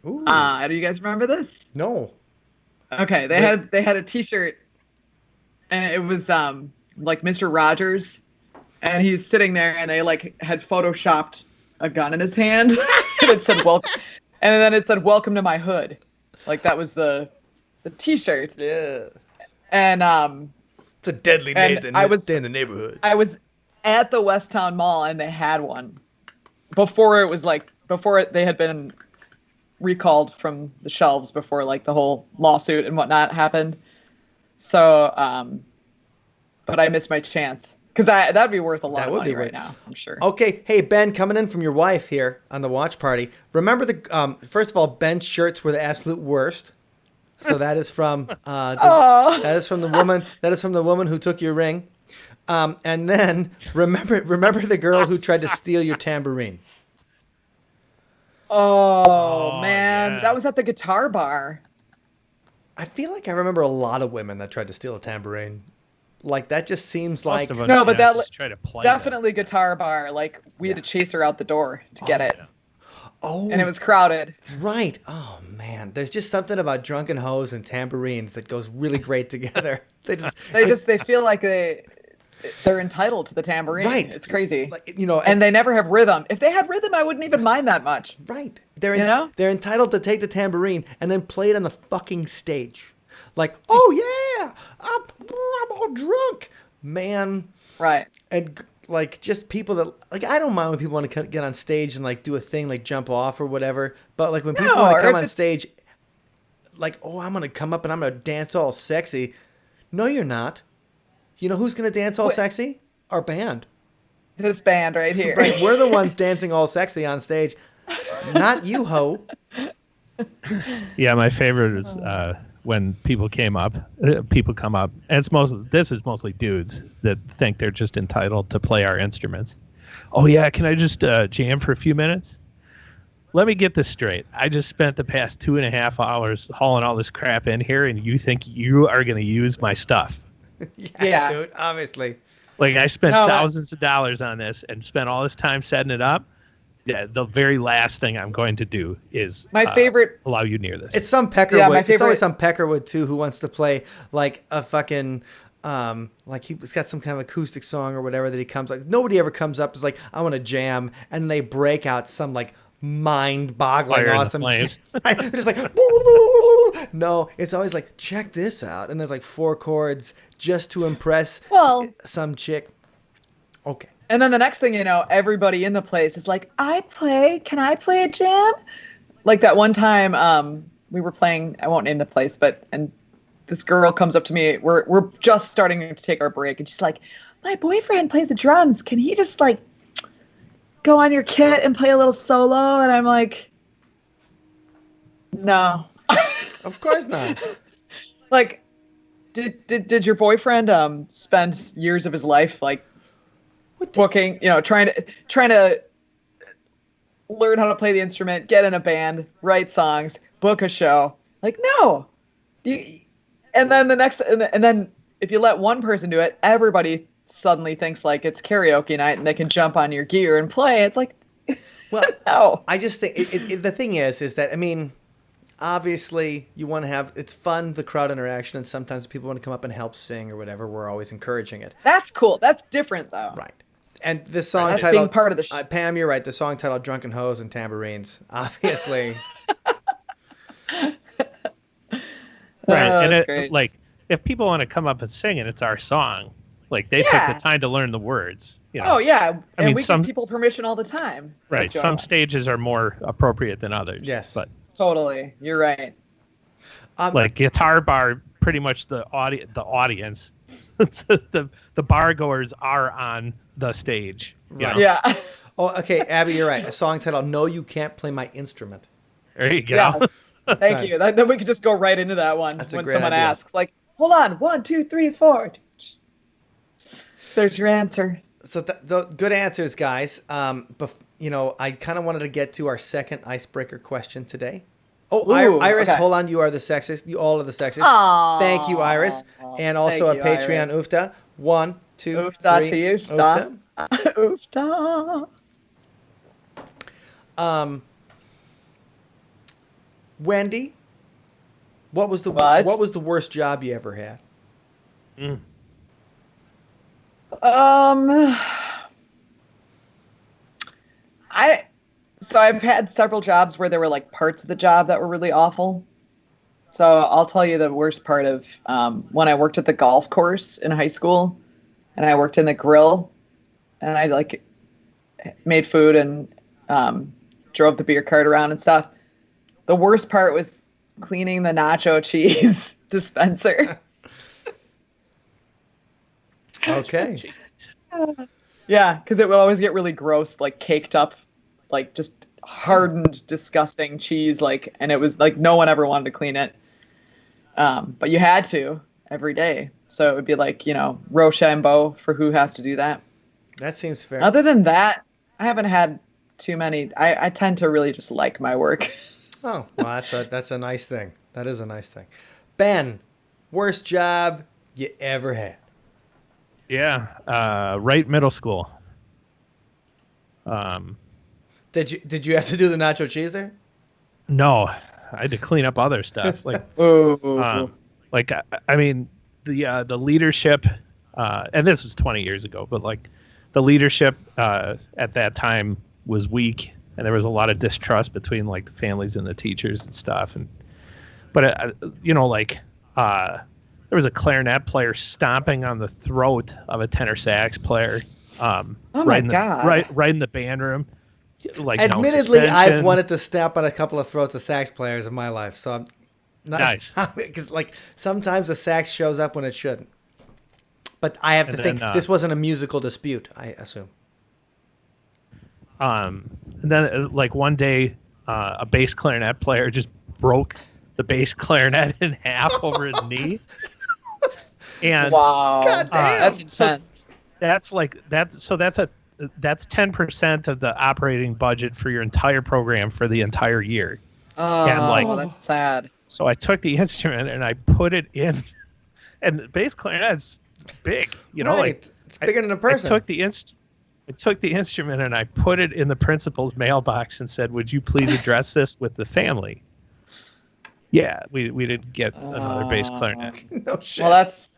Ooh. Do you guys remember this? No. Okay, they had a T-shirt, and it was like Mr. Rogers, and he's sitting there, and they like had photoshopped a gun in his hand, and it said welcome, and then it said "Welcome to my hood," like that was the T-shirt, Yeah. and It's a deadly And day I was- in the neighborhood. I was at the Westtown Mall, and they had one before they had been recalled from the shelves before like the whole lawsuit and whatnot happened. So, but I missed my chance because that'd be worth a lot That of would money be right worth- now, I'm sure. Okay, hey Ben, coming in from your wife here on the watch party. Remember the first of all, Ben's shirts were the absolute worst. So that is from Oh. that is from the woman who took your ring. And then remember the girl who tried to steal your tambourine. Oh man, yeah. that was at the guitar bar. I feel like I remember a lot of women that tried to steal a tambourine. Like that just seems like Most of them, No, but that- just try to play Definitely guitar bar. Like we had to chase her out the door to get it, oh and it was crowded. right. Oh man, there's just something about drunken hoes and tambourines that goes really great together. They feel like they're entitled to the tambourine. Right. It's crazy. like, you know, And they never have rhythm. If they had rhythm, I wouldn't even mind that much. right. They're You know? they're entitled to take the tambourine and then play it on the fucking stage. Like, oh yeah, I'm all drunk, man. Right. And like just people that like I don't mind when people want to get on stage and like do a thing like jump off or whatever. But like when people No, want or to come if on it's- stage, like oh I'm gonna come up and I'm gonna dance all sexy. No, you're not. You know who's gonna dance all Wait. sexy? Our band. This band right here. Right, we're the ones dancing all sexy on stage, not you, ho. Yeah, my favorite is when people come up, and this is mostly dudes that think they're just entitled to play our instruments. Oh yeah, can I just jam for a few minutes? Let me get this straight. I just spent the past 2.5 hours hauling all this crap in here, and you think you are going to use my stuff? Yeah. Dude, obviously. Like I spent No, thousands of dollars on this and spent all this time setting it up. Yeah, the very last thing I'm going to do is My favorite. allow you near this. It's some Peckerwood. Yeah, my It's favorite- always some Peckerwood too who wants to play like a fucking like he's got some kind of acoustic song or whatever that he comes like nobody ever comes up is like I want to jam and they break out some like mind-boggling Fire in the awesome. flames. Right? They're just like no, it's always like check this out and there's like 4 chords just to impress Well- some chick. Okay. And then the next thing you know, everybody in the place is like, can I play a jam? Like that one time we were playing, I won't name the place, and this girl comes up to me, we're just starting to take our break, and she's like, my boyfriend plays the drums. Can he just like go on your kit and play a little solo? And I'm like, no. Of course not. Like, did your boyfriend spend years of his life like booking, trying to learn how to play the instrument, get in a band, write songs, book a show? Like, no. And then and then if you let one person do it, everybody suddenly thinks like it's karaoke night and they can jump on your gear and play. It's like, Well, No. I just think the thing is that, I mean, obviously you want to have, it's fun, the crowd interaction, and sometimes people want to come up and help sing or whatever. We're always encouraging it. That's cool. That's different though. Right. And the song That's title, being part of the Pam, you're right. The song title, Drunken Hoes and Tambourines, obviously. Right. Oh, And that's great. like, if people want to come up and sing it, it's our song. Like, they took Yeah. the time to learn the words. You know? Oh yeah, I mean, we some- give people permission all the time. to Right. join Some us. stages are more appropriate than others. Yes. But Totally, you're right. like guitar bar, pretty much the audience, the bar goers are on the stage. You Right. know? Yeah. Oh, okay, Abby, you're right. A song title, No, You Can't Play My Instrument. There you go. Yes. Thank Right. you. Then we could just go right into that one That's a when great someone idea. asks, like, hold on, 1, 2, 3, 4. There's your answer. So the good answers, guys. I kind of wanted to get to our second icebreaker question today. Oh, Ooh, Iris, okay. hold on. You are the sexist. You all are the sexist. Aw. Thank you, Iris. And also Thank a you, Patreon Iris. oofta. 1, 2, Oofta 3. to you. Oofta. Oofta. Wendy, what was the What? worst job you ever had? Mm. I've had several jobs where there were like parts of the job that were really awful. So I'll tell you the worst part of when I worked at the golf course in high school, and I worked in the grill, and I like made food and drove the beer cart around and stuff. The worst part was cleaning the nacho cheese dispenser. Okay. Yeah, because it would always get really gross, like caked up, like just hardened, disgusting cheese, like, and it was like no one ever wanted to clean it. But you had to every day. So it would be like, Rochambeau for who has to do that. That seems fair. Other than that, I haven't had too many. I tend to really just like my work. Oh, well, that's a nice thing. That is a nice thing. Ben, worst job you ever had? Yeah. Right middle school. Did you have to do the nacho cheese there? No, I had to clean up other stuff. Like, Ooh. I mean, the leadership, and this was 20 years ago, but like the leadership at that time was weak, and there was a lot of distrust between like the families and the teachers and stuff. But there was a clarinet player stomping on the throat of a tenor sax player. Oh my right God. Right in the band room. Like, Admittedly, no I've suspension. wanted to step on a couple of throats of sax players in my life, so I'm not Nice. because like sometimes the sax shows up when it shouldn't. But I have to And think then, this wasn't a musical dispute, I assume. And then like one day, a bass clarinet player just broke the bass clarinet in half over his knee. And Wow. God damn. That's intense. that's 10% of the operating budget for your entire program for the entire year. Oh, like- that's sad. So I took the instrument and I put it in, and the bass clarinet's big, Right. It's bigger than a person. I took the instrument and I put it in the principal's mailbox and said, "Would you please address this with the family?" Yeah, we didn't get another bass clarinet. No shit. Well,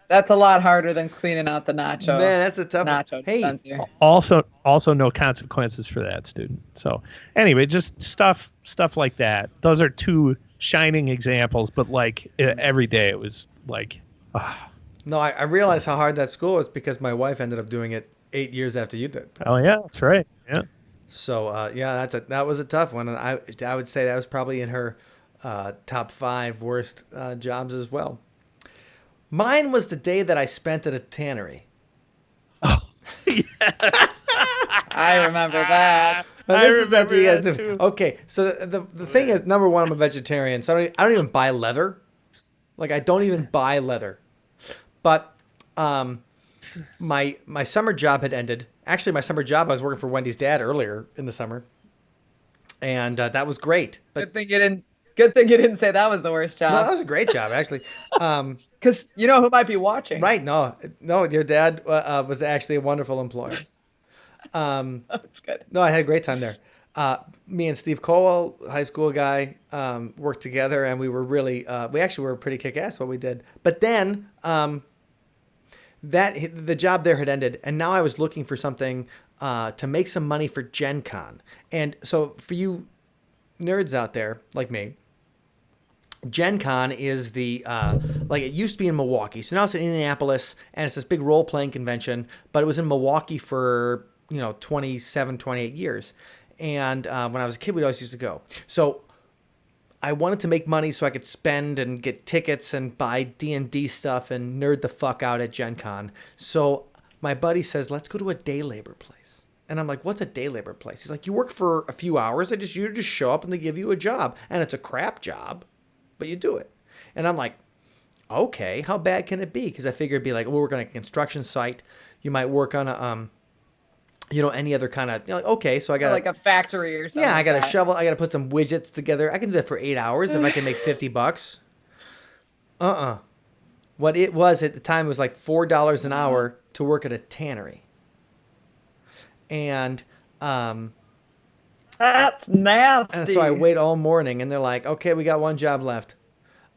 that's a lot harder than cleaning out the nacho. Man, that's a tough one. nacho Hey, dispenser. Also no consequences for that student. So anyway, just stuff like that. Those are two shining examples, but like every day it was like, no, I realized how hard that school was because my wife ended up doing it 8 years after you did. oh yeah, that's right. Yeah. So yeah, that was a tough one, and I would say that was probably in her top 5 worst jobs as well. Mine was the day that I spent at a tannery. Yes. I remember that. Now, I this is after you guys remember do. that too. Okay, so the thing is, number one, I'm a vegetarian, so I don't even buy leather. Like, I don't even buy leather. But my summer job had ended. Actually, my summer job, I was working for Wendy's dad earlier in the summer, and that was great. But Good thing you didn't say that was the worst no, that job. was a great job, actually. Because you know who might be watching. Right? No, your dad was actually a wonderful employer. That's good. No, I had a great time there. Me and Steve Colwell, high school guy, worked together, and we were really, we actually were pretty kick-ass what we did. But then the job there had ended, and now I was looking for something to make some money for Gen Con. And so for you nerds out there like me, Gen Con is the, like it used to be in Milwaukee. So now it's in Indianapolis, and it's this big role-playing convention, but it was in Milwaukee for, 27, 28 years. And when I was a kid, we always used to go. So I wanted to make money so I could spend and get tickets and buy D&D stuff and nerd the fuck out at Gen Con. So my buddy says, let's go to a day labor place. And I'm like, what's a day labor place? He's like, you work for a few hours. You just show up and they give you a job. And it's a crap job, but you do it. And I'm like, okay, how bad can it be? Because I figured it'd be like, we'll work on a construction site. You might work on a, any other kind of, okay, so I got like a factory or something. Yeah, I got like a shovel. I got to put some widgets together. I can do that for 8 hours if I can make $50. What it was at the time was like $4 an hour to work at a tannery. And that's nasty. and so I wait all morning, and they're like, okay, we got one job left.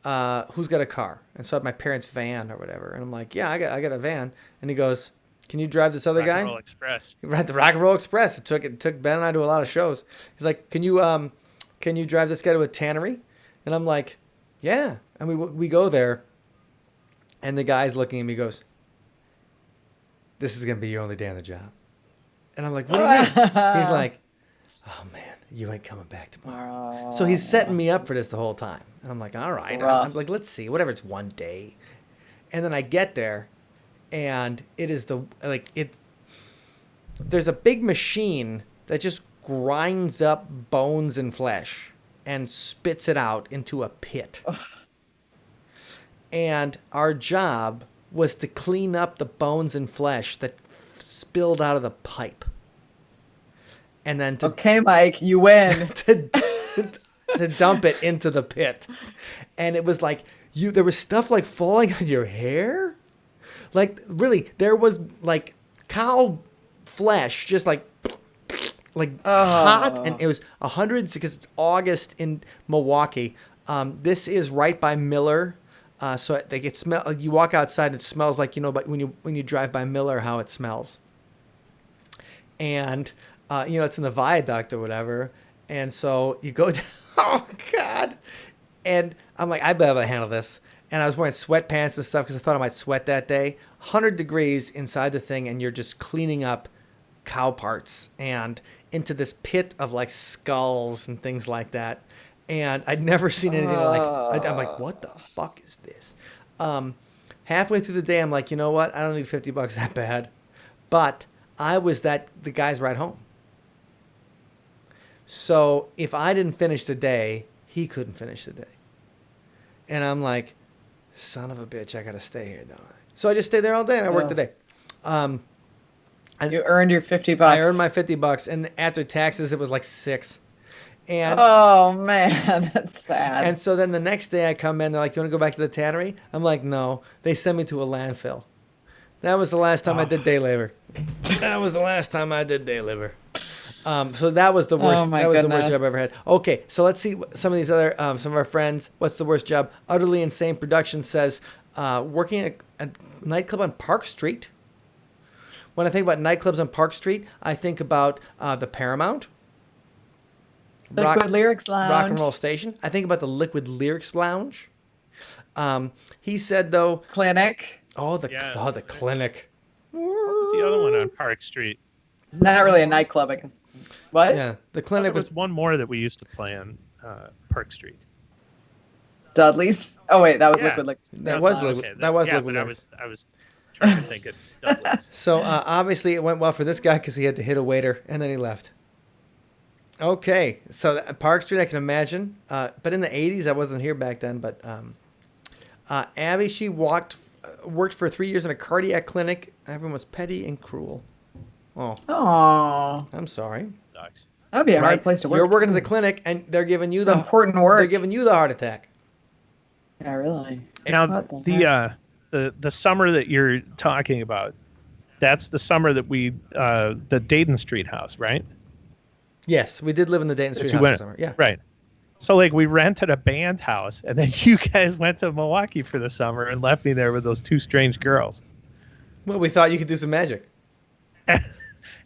Who's got a car? And so I have my parents' van or whatever. And I'm like, yeah, I got a van. And he goes, can you drive this other Rock guy? and Roll Express. He ride the Rock and Roll Express. It took Ben and I to a lot of shows. He's like, can you drive this guy to a tannery? And I'm like, yeah. And we go there, and the guy's looking at me, goes, this is gonna be your only day on the job. And I'm like, what do you mean? He's like, oh man, you ain't coming back tomorrow. So he's setting me up for this the whole time. And I'm like, all right. I'm like, let's see, whatever, it's one day. And then I get there, and it is there's a big machine that just grinds up bones and flesh and spits it out into a pit. And our job was to clean up the bones and flesh that spilled out of the pipe. And then okay, Mike, you win. to dump it into the pit. And it was like, there was stuff like falling on your hair. Like, really, there was, like, cow flesh, just, like hot. And it was 100, because it's August in Milwaukee. This is right by Miller. So you walk outside, and it smells like, but when you drive by Miller, how it smells. And, it's in the viaduct or whatever. And so you go down, oh, God. And I'm like, I better be able to handle this. And I was wearing sweatpants and stuff because I thought I might sweat that day. 100 degrees inside the thing, and you're just cleaning up cow parts and into this pit of like skulls and things like that. And I'd never seen anything like it. I'm like, what the fuck is this? Halfway through the day, I'm like, you know what? I don't need $50 that bad. But I was the guy's ride home. So if I didn't finish the day, he couldn't finish the day. And I'm like, son of a bitch, I got to stay here, don't I? So I just stayed there all day, and I worked the day. You earned your $50. I earned my $50, and after taxes, it was like $6. And oh man, that's sad. And so then the next day I come in, they're like, you want to go back to the tannery? I'm like, no. They sent me to a landfill. That was the last time I did day labor. That was the last time I did day labor. So that was the worst. That was the worst job I ever had. Okay, so let's see some of these other some of our friends. What's the worst job? Utterly Insane Productions says working at a nightclub on Park Street. When I think about nightclubs on Park Street, I think about the Paramount, Liquid Lyrics Lounge, Rock and Roll Station. I think about the Liquid Lyrics Lounge. He said though, Clinic. the Clinic. What's the other one on Park Street? Not really a nightclub, I guess. What? Yeah, the Clinic was one more that we used to play on Park Street. Dudley's. Oh wait, that was Liquid Lyrics. That was Liquid. Okay, that was yeah, Liquid but Lyrics. I was trying to think of Dudley's. So obviously it went well for this guy because he had to hit a waiter and then he left. Okay, so Park Street I can imagine, but in the '80s I wasn't here back then. But Abby, she worked for 3 years in a cardiac clinic. Everyone was petty and cruel. Oh, I'm sorry. Sucks. That'd be a hard place to work. You're working at the clinic and they're giving you the important work. They're giving you the heart attack. Yeah, really. Now the summer that you're talking about, that's the summer that we the Dayton Street house, right? Yes, we did live in the Dayton Street you house went this summer. Yeah. right. So like we rented a band house, and then you guys went to Milwaukee for the summer and left me there with those two strange girls. Well, we thought you could do some magic.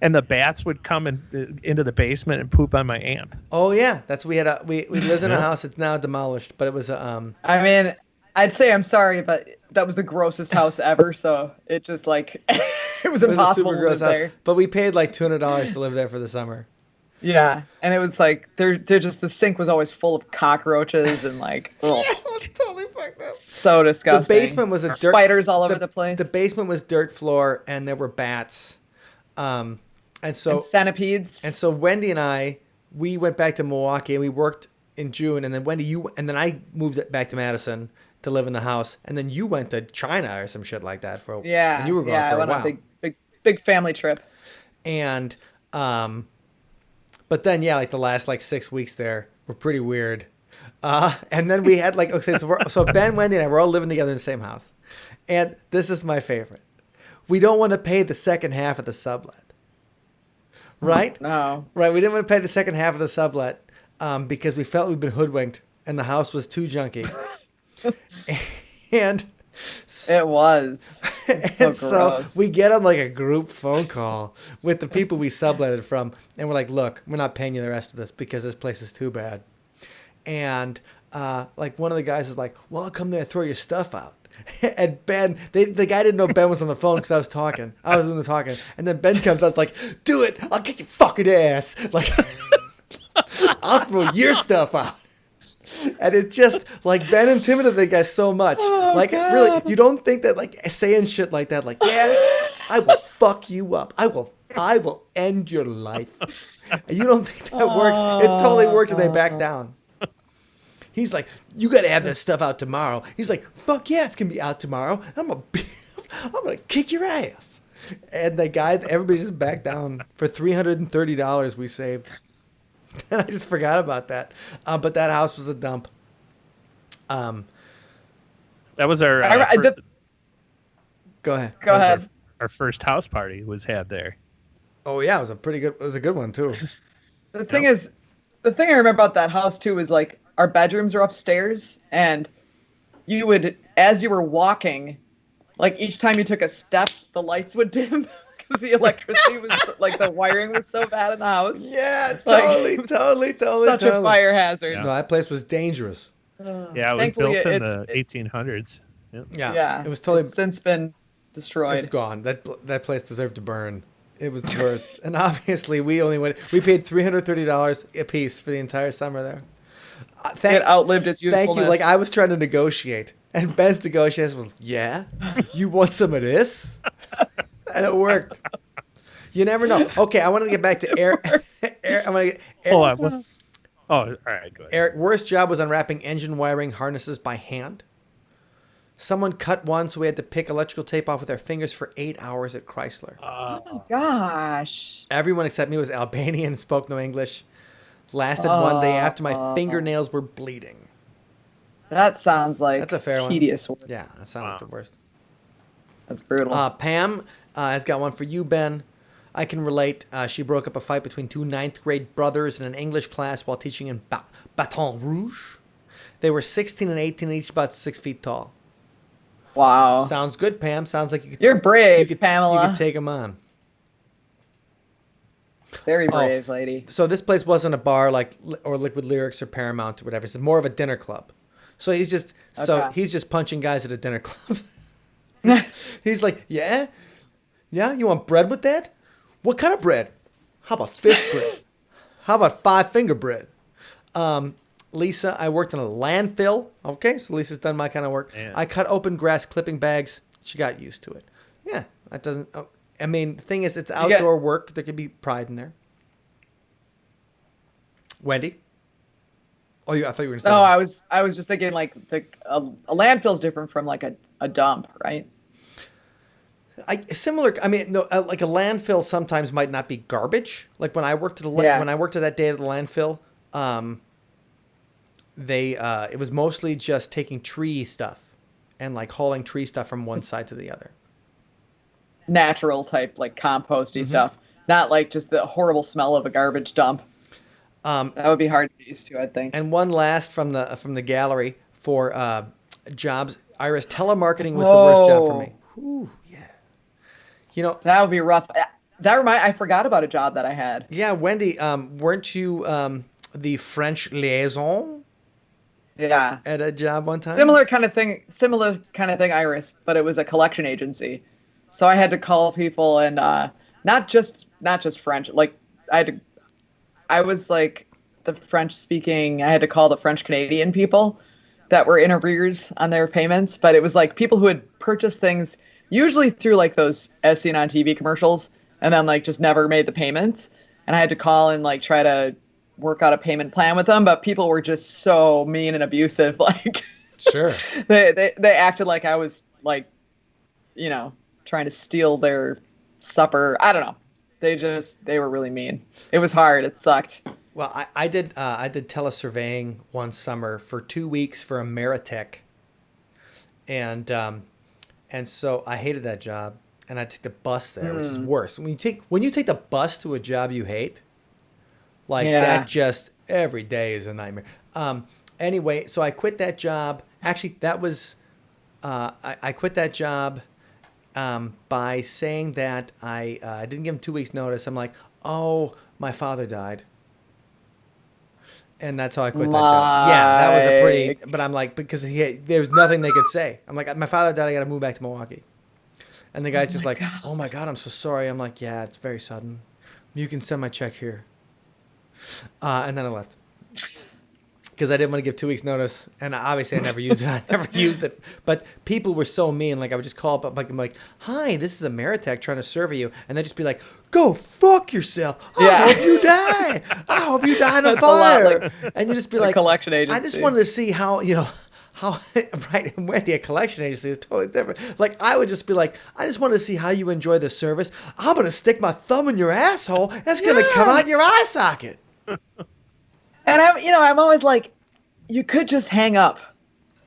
And the bats would come into the basement and poop on my amp. Oh yeah, that's we lived in a house that's now demolished, but it was a I mean, I'd say I'm sorry, but that was the grossest house ever. So it just like it was it was a impossible super to gross live house. there. But we paid like $200 to live there for the summer. Yeah, and it was like they're just the sink was always full of cockroaches and like ugh, It was totally fucked up. so disgusting. The basement was a dirt spiders all over the place. The basement was dirt floor, and there were bats, and so and centipedes. And so Wendy and I, we went back to Milwaukee and we worked in June. And then Wendy, and then I moved back to Madison to live in the house. And then you went to China or some shit like that for Yeah, and you were gone yeah, for I went a on while. a big family trip. And, but then, yeah, like the last like 6 weeks there were pretty weird. And then we had like, okay, so Ben, Wendy, and I were all living together in the same house. And this is my favorite. We don't want to pay the second half of the sublet. Right? No. Right. We didn't want to pay the second half of the sublet because we felt we'd been hoodwinked and the house was too junky. and It was. and So so gross. we get on like a group phone call with the people we subletted from, and we're like, "Look, we're not paying you the rest of this because this place is too bad." And like one of the guys was like, "Well, I'll come there and throw your stuff out." And Ben, the guy didn't know Ben was on the phone because I was talking. I was doing the talking, and then Ben comes out like, "Do it! I'll kick your fucking ass! Like, I'll throw your stuff out." And it's just like Ben intimidated the guy so much. Oh, like God. really, you don't think that like saying shit like that, like, yeah, I will fuck you up. I will end your life. And you don't think that works. It totally worked and they backed down. He's like, you got to have that stuff out tomorrow. He's like, fuck yeah, it's going to be out tomorrow. I'm going to kick your ass. And the guy, everybody just backed down for $330 we saved. And I just forgot about that. But that house was a dump. That was our Go ahead. Go ahead. Our first house party was had there. Oh yeah, it was a good one too. The thing is, the thing I remember about that house too is like our bedrooms are upstairs, and you would, as you were walking, like each time you took a step, the lights would dim because the electricity was like the wiring was so bad in the house. Yeah, Like, totally. Such a fire hazard. No, that place was dangerous. Yeah, it was Thankfully, built in it's- the 1800s. Yep. Yeah, it was totally. It's since been destroyed. It's gone. That place deserved to burn. It was the worst. And obviously, we paid $330 a piece for the entire summer there. It outlived its usefulness. Thank you. Like I was trying to negotiate, and Ben's negotiation was, "Yeah, you want some of this?" And it worked. You never know. Okay, I want to get back to Eric. I want to get Eric. Hold on. All right, go ahead. Eric, worst job was unwrapping engine wiring harnesses by hand. Someone cut one, so we had to pick electrical tape off with our fingers for 8 hours at Chrysler. Oh my gosh. Everyone except me was Albanian and spoke no English. Lasted one day after my fingernails were bleeding. That sounds like That's a fair one. tedious work. Yeah, that sounds like the worst. That's brutal. Pam has got one for you, Ben. I can relate. She broke up a fight between two ninth-grade brothers in an English class while teaching in Baton Rouge. They were 16 and 18, each about 6 feet tall. Wow. Sounds good, Pam. Sounds like You're brave, you Pamela. could take them on. Very brave, lady. So this place wasn't a bar or Liquid Lyrics or Paramount or whatever. It's more of a dinner club. So he's just punching guys at a dinner club. He's like, yeah, you want bread with that? What kind of bread? How about fish bread? How about 5-finger bread? Lisa, I worked in a landfill. Okay, so Lisa's done my kind of work. Man. I cut open grass clipping bags. She got used to it. Yeah, that doesn't. I mean, the thing is, it's outdoor work. There could be pride in there. Wendy? Oh, I thought you were going to say. No, I was just thinking like a landfill's different from like a dump, right? Similar. I mean, no, like a landfill sometimes might not be garbage. Like when I worked at when I worked at that day at the landfill, it was mostly just taking tree stuff and like hauling tree stuff from one side to the other. Natural type, like composty stuff, not like just the horrible smell of a garbage dump. That would be hard to get used to, I think. And one last from the gallery for jobs. Iris, telemarketing was the worst job for me. Oh, Whew, yeah. You know, that would be rough. I forgot about a job that I had. yeah, Wendy, weren't you the French liaison Yeah. at a job one time? Similar kind of thing, Iris, but it was a collection agency. So I had to call people and not just French. Like I was like the French speaking. I had to call the French Canadian people that were in arrears on their payments, but it was like people who had purchased things usually through like those as seen on TV commercials and then like just never made the payments. And I had to call and like try to work out a payment plan with them, but people were just so mean and abusive. Like Sure. they acted like I was like, trying to steal their supper. I don't know. They were really mean. It was hard. It sucked. Well, I did telesurveying one summer for 2 weeks for Ameritech, and so I hated that job, and I took the bus there, which is worse. When you take the bus to a job you hate, like Yeah. that, just every day is a nightmare. Anyway, so I quit that job. Actually, that was I quit that job by saying that I didn't give him 2 weeks notice. I'm like, oh, my father died. And that's how I quit that job. Yeah, that was a pretty. But I'm like, because there was nothing they could say. I'm like, my father died. I got to move back to Milwaukee. And the guy's just like, oh my God, I'm so sorry. I'm like, yeah, it's very sudden. You can send my check here. And then I left because I didn't want to give 2 weeks notice. And obviously, I never used it. I never used it. But people were so mean. Like I would just call up, like I'm like, hi, this is Ameritech trying to serve you, and they'd just be like, go fuck yourself. I Yeah. hope you die. I hope you die in a That's a lot fire. like And you just be the like, collection I just agency. wanted to see how right, and Wendy, a collection agency is totally different. Like I would just be like, I just wanted to see how you enjoy the service. I'm gonna stick my thumb in your asshole. That's gonna come out your eye socket. And I'm always like, you could just hang up.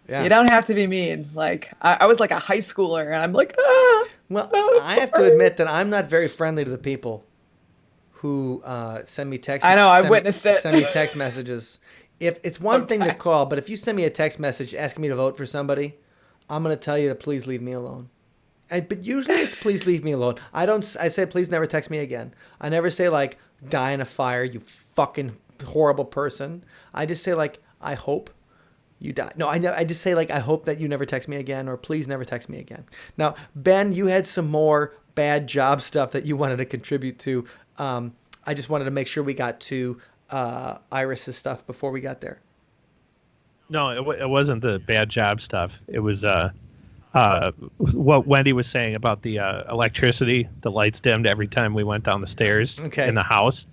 Yeah. You don't have to be mean. Like I was like a high schooler, and I'm like, Well, no, I have to sorry. admit that I'm not very friendly to the people who send me text. I know, I send me- witnessed it. Send me text messages. If it's one thing to Okay. call, but if you send me a text message asking me to vote for somebody, I'm gonna tell you to please leave me alone. But usually it's please leave me alone. I say please never text me again. I never say like die in a fire, you fucking horrible person. I just say like I hope you die. No, I just say like I hope that you never text me again, or please never text me again. Now, Ben, you had some more bad job stuff that you wanted to contribute to. I just wanted to make sure we got to Iris's stuff before we got there. No, it wasn't the bad job stuff. It was what Wendy was saying about the electricity. The lights dimmed every time we went down the stairs in the house.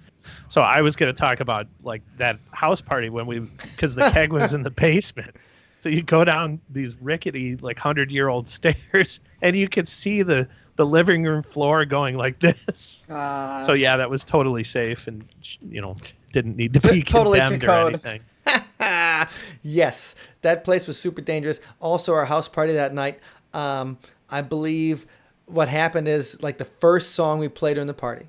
So I was going to talk about like that house party because the keg was in the basement. So you go down these rickety, like 100-year-old stairs, and you could see the living room floor going like this. Gosh. So yeah, that was totally safe, and didn't need to be Totally to condemned or code. anything. Yes, that place was super dangerous. Also, our house party that night, I believe what happened is like the first song we played during the party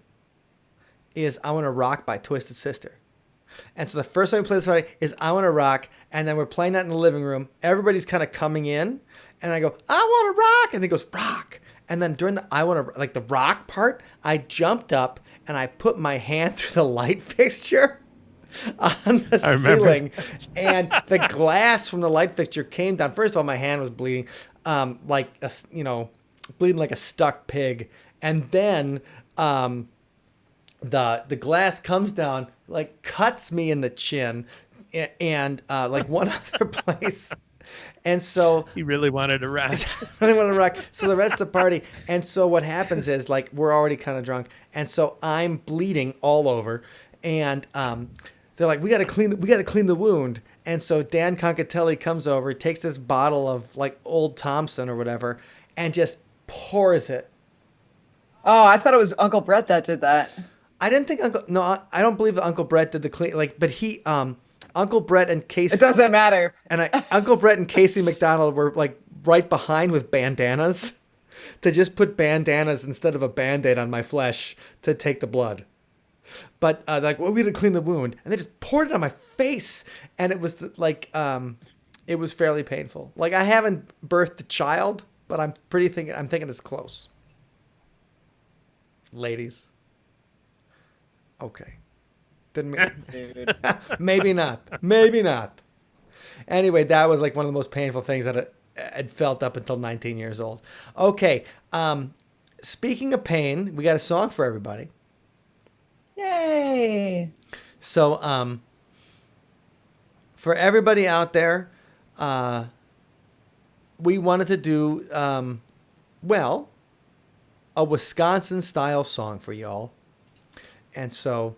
is I Want to Rock by Twisted Sister. And so the first song we played this party is I Want to Rock, and then we're playing that in the living room. Everybody's kind of coming in, and I go, I want to rock, and he goes, rock. And then during the I Want to, like the rock part, I jumped up and I put my hand through the light fixture on the ceiling, and the glass from the light fixture came down. First of all, my hand was bleeding, bleeding like a stuck pig, and then the glass comes down, like cuts me in the chin, and like one other place. And so He really wanted to rock. I want to rock. So the rest of the party. And so what happens is like we're already kind of drunk, and so I'm bleeding all over, and they're like, we got to clean the wound. And so Dan Concatelli comes over, takes this bottle of like Old Thompson or whatever, and just pours it. Oh, I thought it was Uncle Brett that did that. I didn't think I don't believe that Uncle Brett did the clean, but he Uncle Brett and Casey. It doesn't matter. And Uncle Brett and Casey McDonald were like right behind with bandanas to just put bandanas instead of a Band-Aid on my flesh to take the blood. But like, well, we had to clean the wound, and they just poured it on my face, and it was it was fairly painful. Like, I haven't birthed a child, but I'm thinking it's close. Ladies. Okay. Didn't mean. Dude. Maybe not. Maybe not. Anyway, that was like one of the most painful things that I'd felt up until 19 years old. Okay. Speaking of pain, we got a song for everybody. Yay! So, for everybody out there, we wanted to do, a Wisconsin-style song for y'all. And so,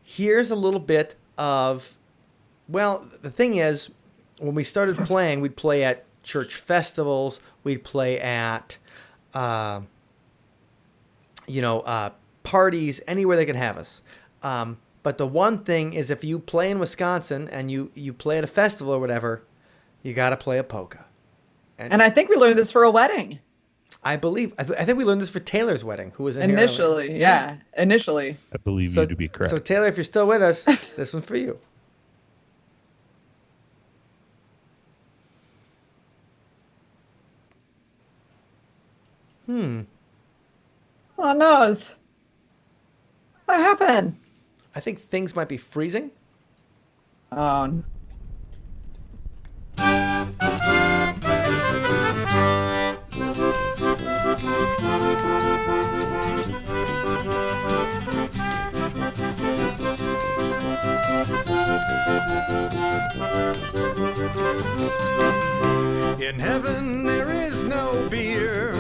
here's a little bit of, the thing is, when we started playing, we'd play at church festivals, we'd play at, parties, anywhere they can have us. But the one thing is, if you play in Wisconsin and you play at a festival or whatever, you got to play a polka. And I think we learned this for a wedding. I think we learned this for Taylor's wedding, who was in here Initially, earlier. yeah. Initially. I believe you to be correct. So Taylor, if you're still with us, this one's for you. Oh no. What happened? I think things might be freezing. Oh. In heaven there is no beer,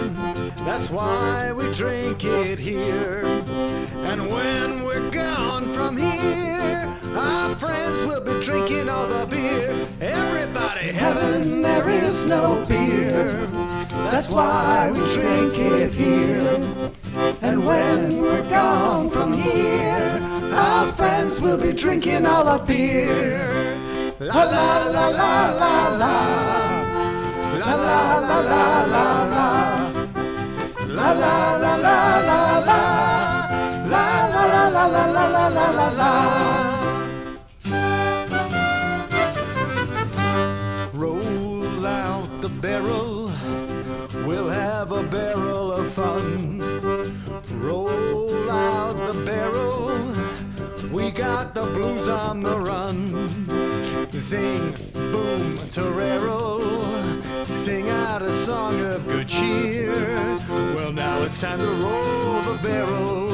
that's why we drink it here. And when we're gone from here, our friends will be drinking all the beer. Everybody, heaven there is no beer, that's why we drink it here. And when we're gone from here, our friends will be drinking all the beer. La la la la la la. La la la la la la. La la la la la la. La la la la la la la la la. Roll out the barrel, we'll have a barrel of fun. Roll out the barrel, we got the blues on the run. Sing, boom, torero, sing out a song of good cheer. Well, now it's time to roll the barrel,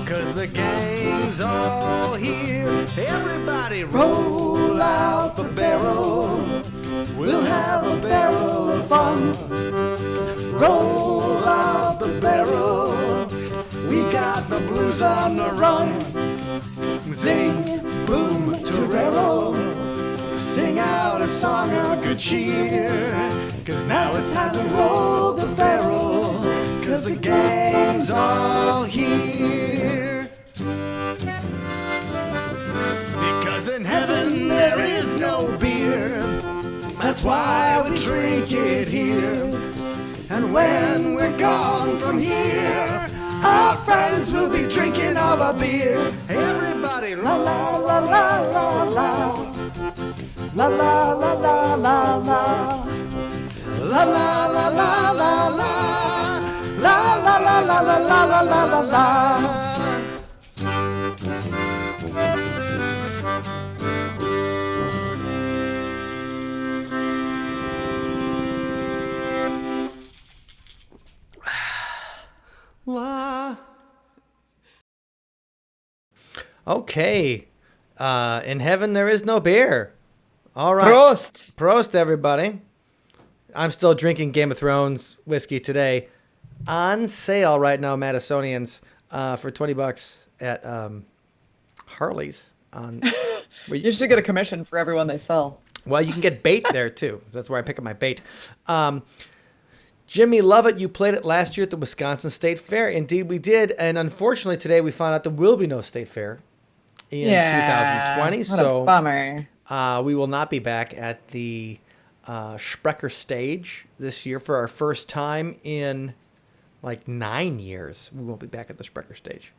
'cause the gang's all here. Everybody roll out the barrel, we'll have a barrel of fun. Roll out the barrel, we got the blues on the run. Zing, boom, torero, sing out a song of good cheer. 'Cause now it's time to roll the barrel, 'cause the gang's all here. Because in heaven there is no beer, that's why we drink it here. And when we're gone from here, our friends will be drinking all the beer. Everybody, la la la la la la. La la la la la la. La la la la la la. La la la la la la la la la la. La. Okay. In heaven there is no beer. All right. Prost! Prost, everybody. I'm still drinking Game of Thrones whiskey today. On sale right now, Madisonians, for $20 at Harley's. You should get a commission for everyone they sell. Well, you can get bait there, too. That's where I pick up my bait. Jimmy Lovett, you played it last year at the Wisconsin State Fair. Indeed, we did. And unfortunately, today we found out there will be no State Fair in 2020. What So a bummer. we will not be back at the Sprecher stage this year for our first time in like 9 years, we won't be back at the Sprecher stage.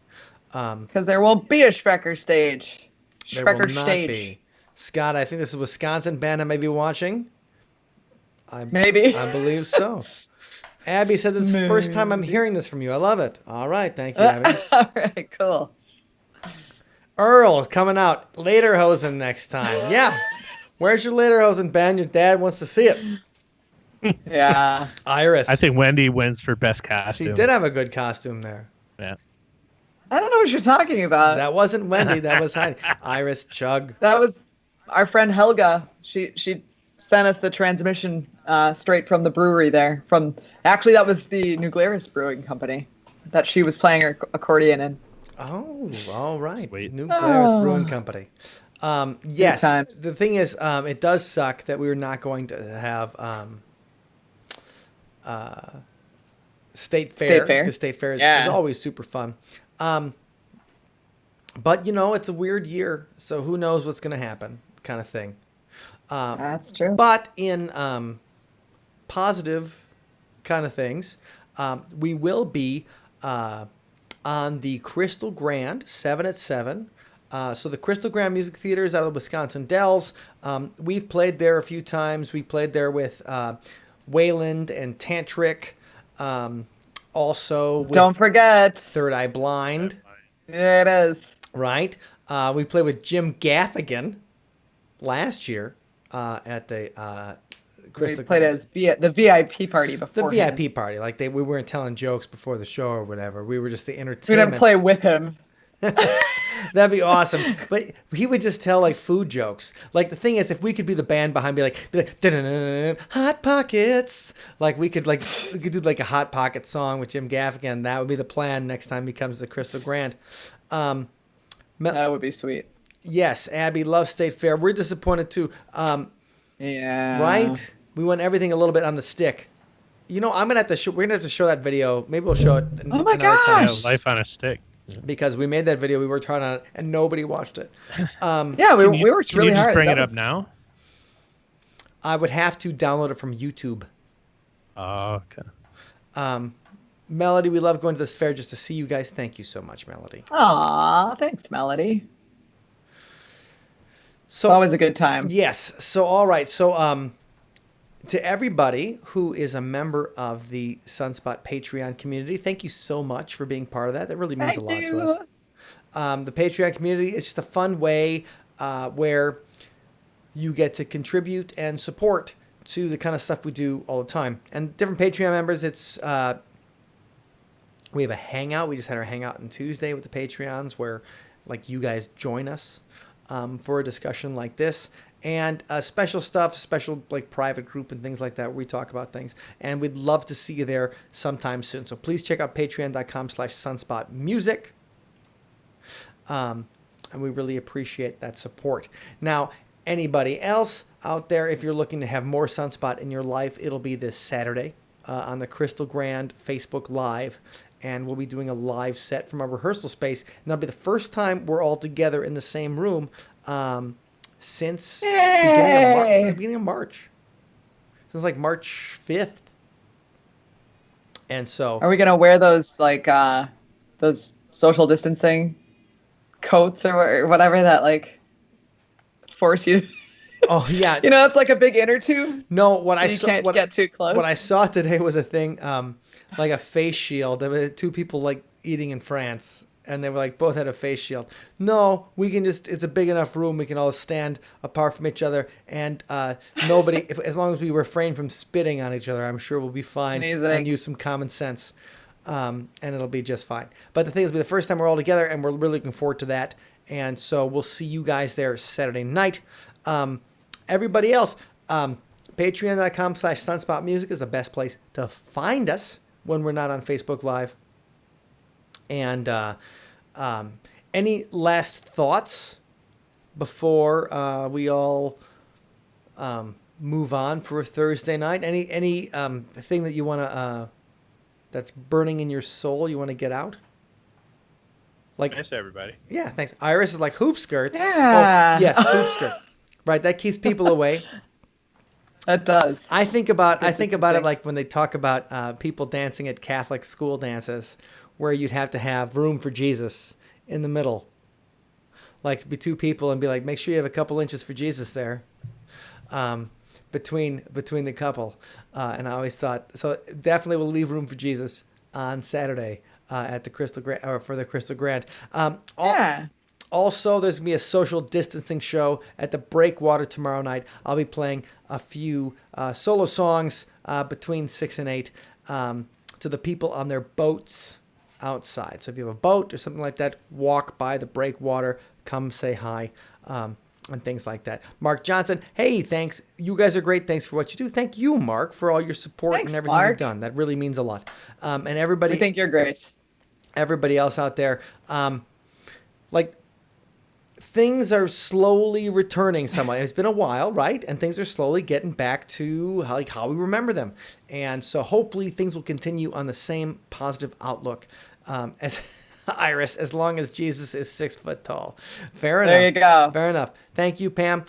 Because there won't be a Sprecher stage. There will Sprecher not stage. be. Scott, I think this is a Wisconsin band I may be watching. Maybe. I believe so. Abby said this is the first time I'm hearing this from you. I love it. All right. Thank you, Abby. All right, cool. Earl coming out. Lederhosen next time. Yeah. Where's your Lederhosen, Ben? Your dad wants to see it. Yeah. Iris. I think Wendy wins for best she costume. did have a good costume there. Yeah. I don't know what you're talking about. That wasn't Wendy. That was Heidi. Iris, Chug. That was our friend Helga. She sent us the transmission straight from the brewery there. Actually, that was the Nuclearis Brewing Company that she was playing her accordion in. Oh, all right. Sweet. New Glarus Oh. Brewing Company. Yes. times. The thing is, it does suck that we were not going to have State Fair. State Fair. The State Fair is Yeah. always super fun. But, it's a weird year, so who knows what's going to happen kind of thing. That's true. But in positive kind of things, we will be on the Crystal Grand, 7 at 7. So the Crystal Grand Music Theater is out of the Wisconsin Dells. We've played there a few times. We played there with Wayland and Tantric. Also with Don't forget. Third Eye Blind, There it is. right? We played with Jim Gaffigan last year at the Crystal We played Grand. as the VIP party The before. VIP party. Like we weren't telling jokes before the show or whatever. We were just the We entertainment. didn't play with him. That'd be awesome. But he would just tell like food jokes. Like the thing is, if we could be the band behind, be like "Dun-dun-dun-dun, Hot Pockets. Like we could do like a Hot Pocket song with Jim Gaffigan. That would be the plan next time he comes to Crystal Grand. That would be sweet. Yes, Abby loves State Fair. We're disappointed too. Yeah. Right? We want everything a little bit on the stick. I'm gonna have to. We're gonna have to show that video. Maybe we'll show it. Oh my another time. Yeah, gosh. life on a stick. Because we made that video, we worked hard on it, and nobody watched it. Yeah, we worked Can really you just hard. bring That it up was- now? I would have to download it from YouTube. Oh, okay. Melody, we love going to this fair just to see you guys. Thank you so much, Melody. Aw, thanks, Melody. So It's always a good time. yes. So all right. So to everybody who is a member of the Sunspot Patreon community, thank you so much for being part of that. That really means Thank a lot you. to us. The Patreon community is just a fun way where you get to contribute and support to the kind of stuff we do all the time. And different Patreon members, it's we have a hangout. We just had our hangout on Tuesday with the Patreons where like you guys join us for a discussion like this. And special stuff, special like private group and things like that where we talk about things. And we'd love to see you there sometime soon. So please check out patreon.com/sunspotmusic. And we really appreciate that support. Now, anybody else out there, if you're looking to have more Sunspot in your life, it'll be this Saturday on the Crystal Grand Facebook Live. And we'll be doing a live set from our rehearsal space. And that'll be the first time we're all together in the same room since the beginning of March. Since like March 5th. And so Are we gonna wear those those social distancing coats or whatever that like force you? oh yeah. It's like a big inner tube. No, what I You saw can't get too close. what I saw today was a thing like a face shield. There were two people like eating in France and they were like both had a face shield. No, we can just it's a big enough room we can all stand apart from each other and nobody as long as we refrain from spitting on each other, I'm sure we'll be fine Amazing. and use some common sense. And it'll be just fine. But the thing is, it'll be the first time we're all together, and we're really looking forward to that. And so we'll see you guys there Saturday night. Everybody else, patreon.com/sunspotmusic is the best place to find us when we're not on Facebook Live. And any last thoughts before we all move on for Thursday night? Any thing that you want to that's burning in your soul you want to get out? Like Nice, everybody. yeah, thanks. Iris is like hoop skirts. Yeah. Oh, yes, hoop skirt. Right, that keeps people away. That does. I think about it interesting. like when they talk about people dancing at Catholic school dances, where you'd have to have room for Jesus in the middle, like to be two people and be like, make sure you have a couple inches for Jesus there, between the couple. And I always thought so. Definitely will leave room for Jesus on Saturday at the Crystal Grand or for the Crystal Grand. Yeah. Also, there's going to be a social distancing show at the Breakwater tomorrow night. I'll be playing a few solo songs between 6 and 8 to the people on their boats outside. So if you have a boat or something like that, walk by the Breakwater, come say hi, and things like that. Mark Johnson, hey, thanks. You guys are great. Thanks for what you do. Thank you, Mark, for all your support Thanks, and everything Mark. you've done. That really means a lot. And We everybody think you're great. else out there, like, things are slowly returning somewhat. It's been a while, right? And things are slowly getting back to how we remember them. And so hopefully things will continue on the same positive outlook as Iris, as long as Jesus is 6 foot tall. Fair enough. There you go. Fair enough. Thank you, Pam.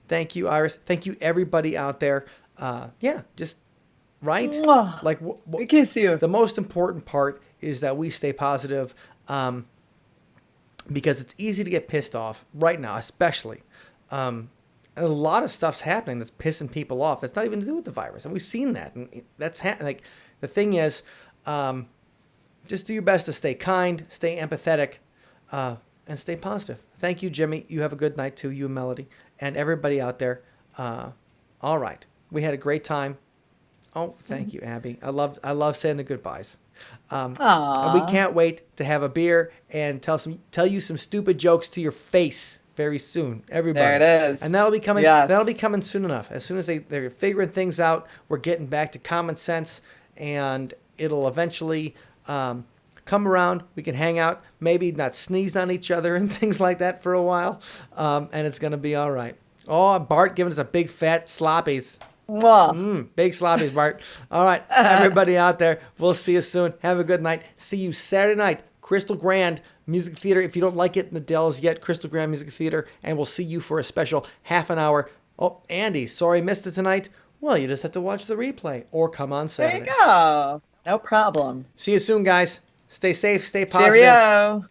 Thank you, Iris. Thank you, everybody out there. Yeah, just right. Mwah. Like We kiss you. the most important part is that we stay positive. Because it's easy to get pissed off right now, especially. A lot of stuff's happening that's pissing people off. That's not even to do with the virus, and we've seen that. And that's like the thing is, just do your best to stay kind, stay empathetic, and stay positive. Thank you, Jimmy. You have a good night too. You and Melody and everybody out there. All right, we had a great time. Oh, thank you, Abby. I love saying the goodbyes. And we can't wait to have a beer and tell you some stupid jokes to your face very soon, everybody. There it is. And that'll be coming. Yes. That'll be coming soon enough. As soon as they're figuring things out, we're getting back to common sense, and it'll eventually come around. We can hang out, maybe not sneeze on each other and things like that for a while, and it's gonna be all right. Oh, Bart giving us a big fat sloppies. Mwah. Big sloppies, Bart. All right, everybody out there, we'll see you soon. Have a good night. See you Saturday night, Crystal Grand Music Theater. If you don't like it in the Dells yet, Crystal Grand Music Theater, and we'll see you for a special half an hour. Oh, Andy, sorry missed it tonight. Well, you just have to watch the replay or come on There Saturday. you go. No problem. See you soon, guys. Stay safe, stay positive. Cheerio.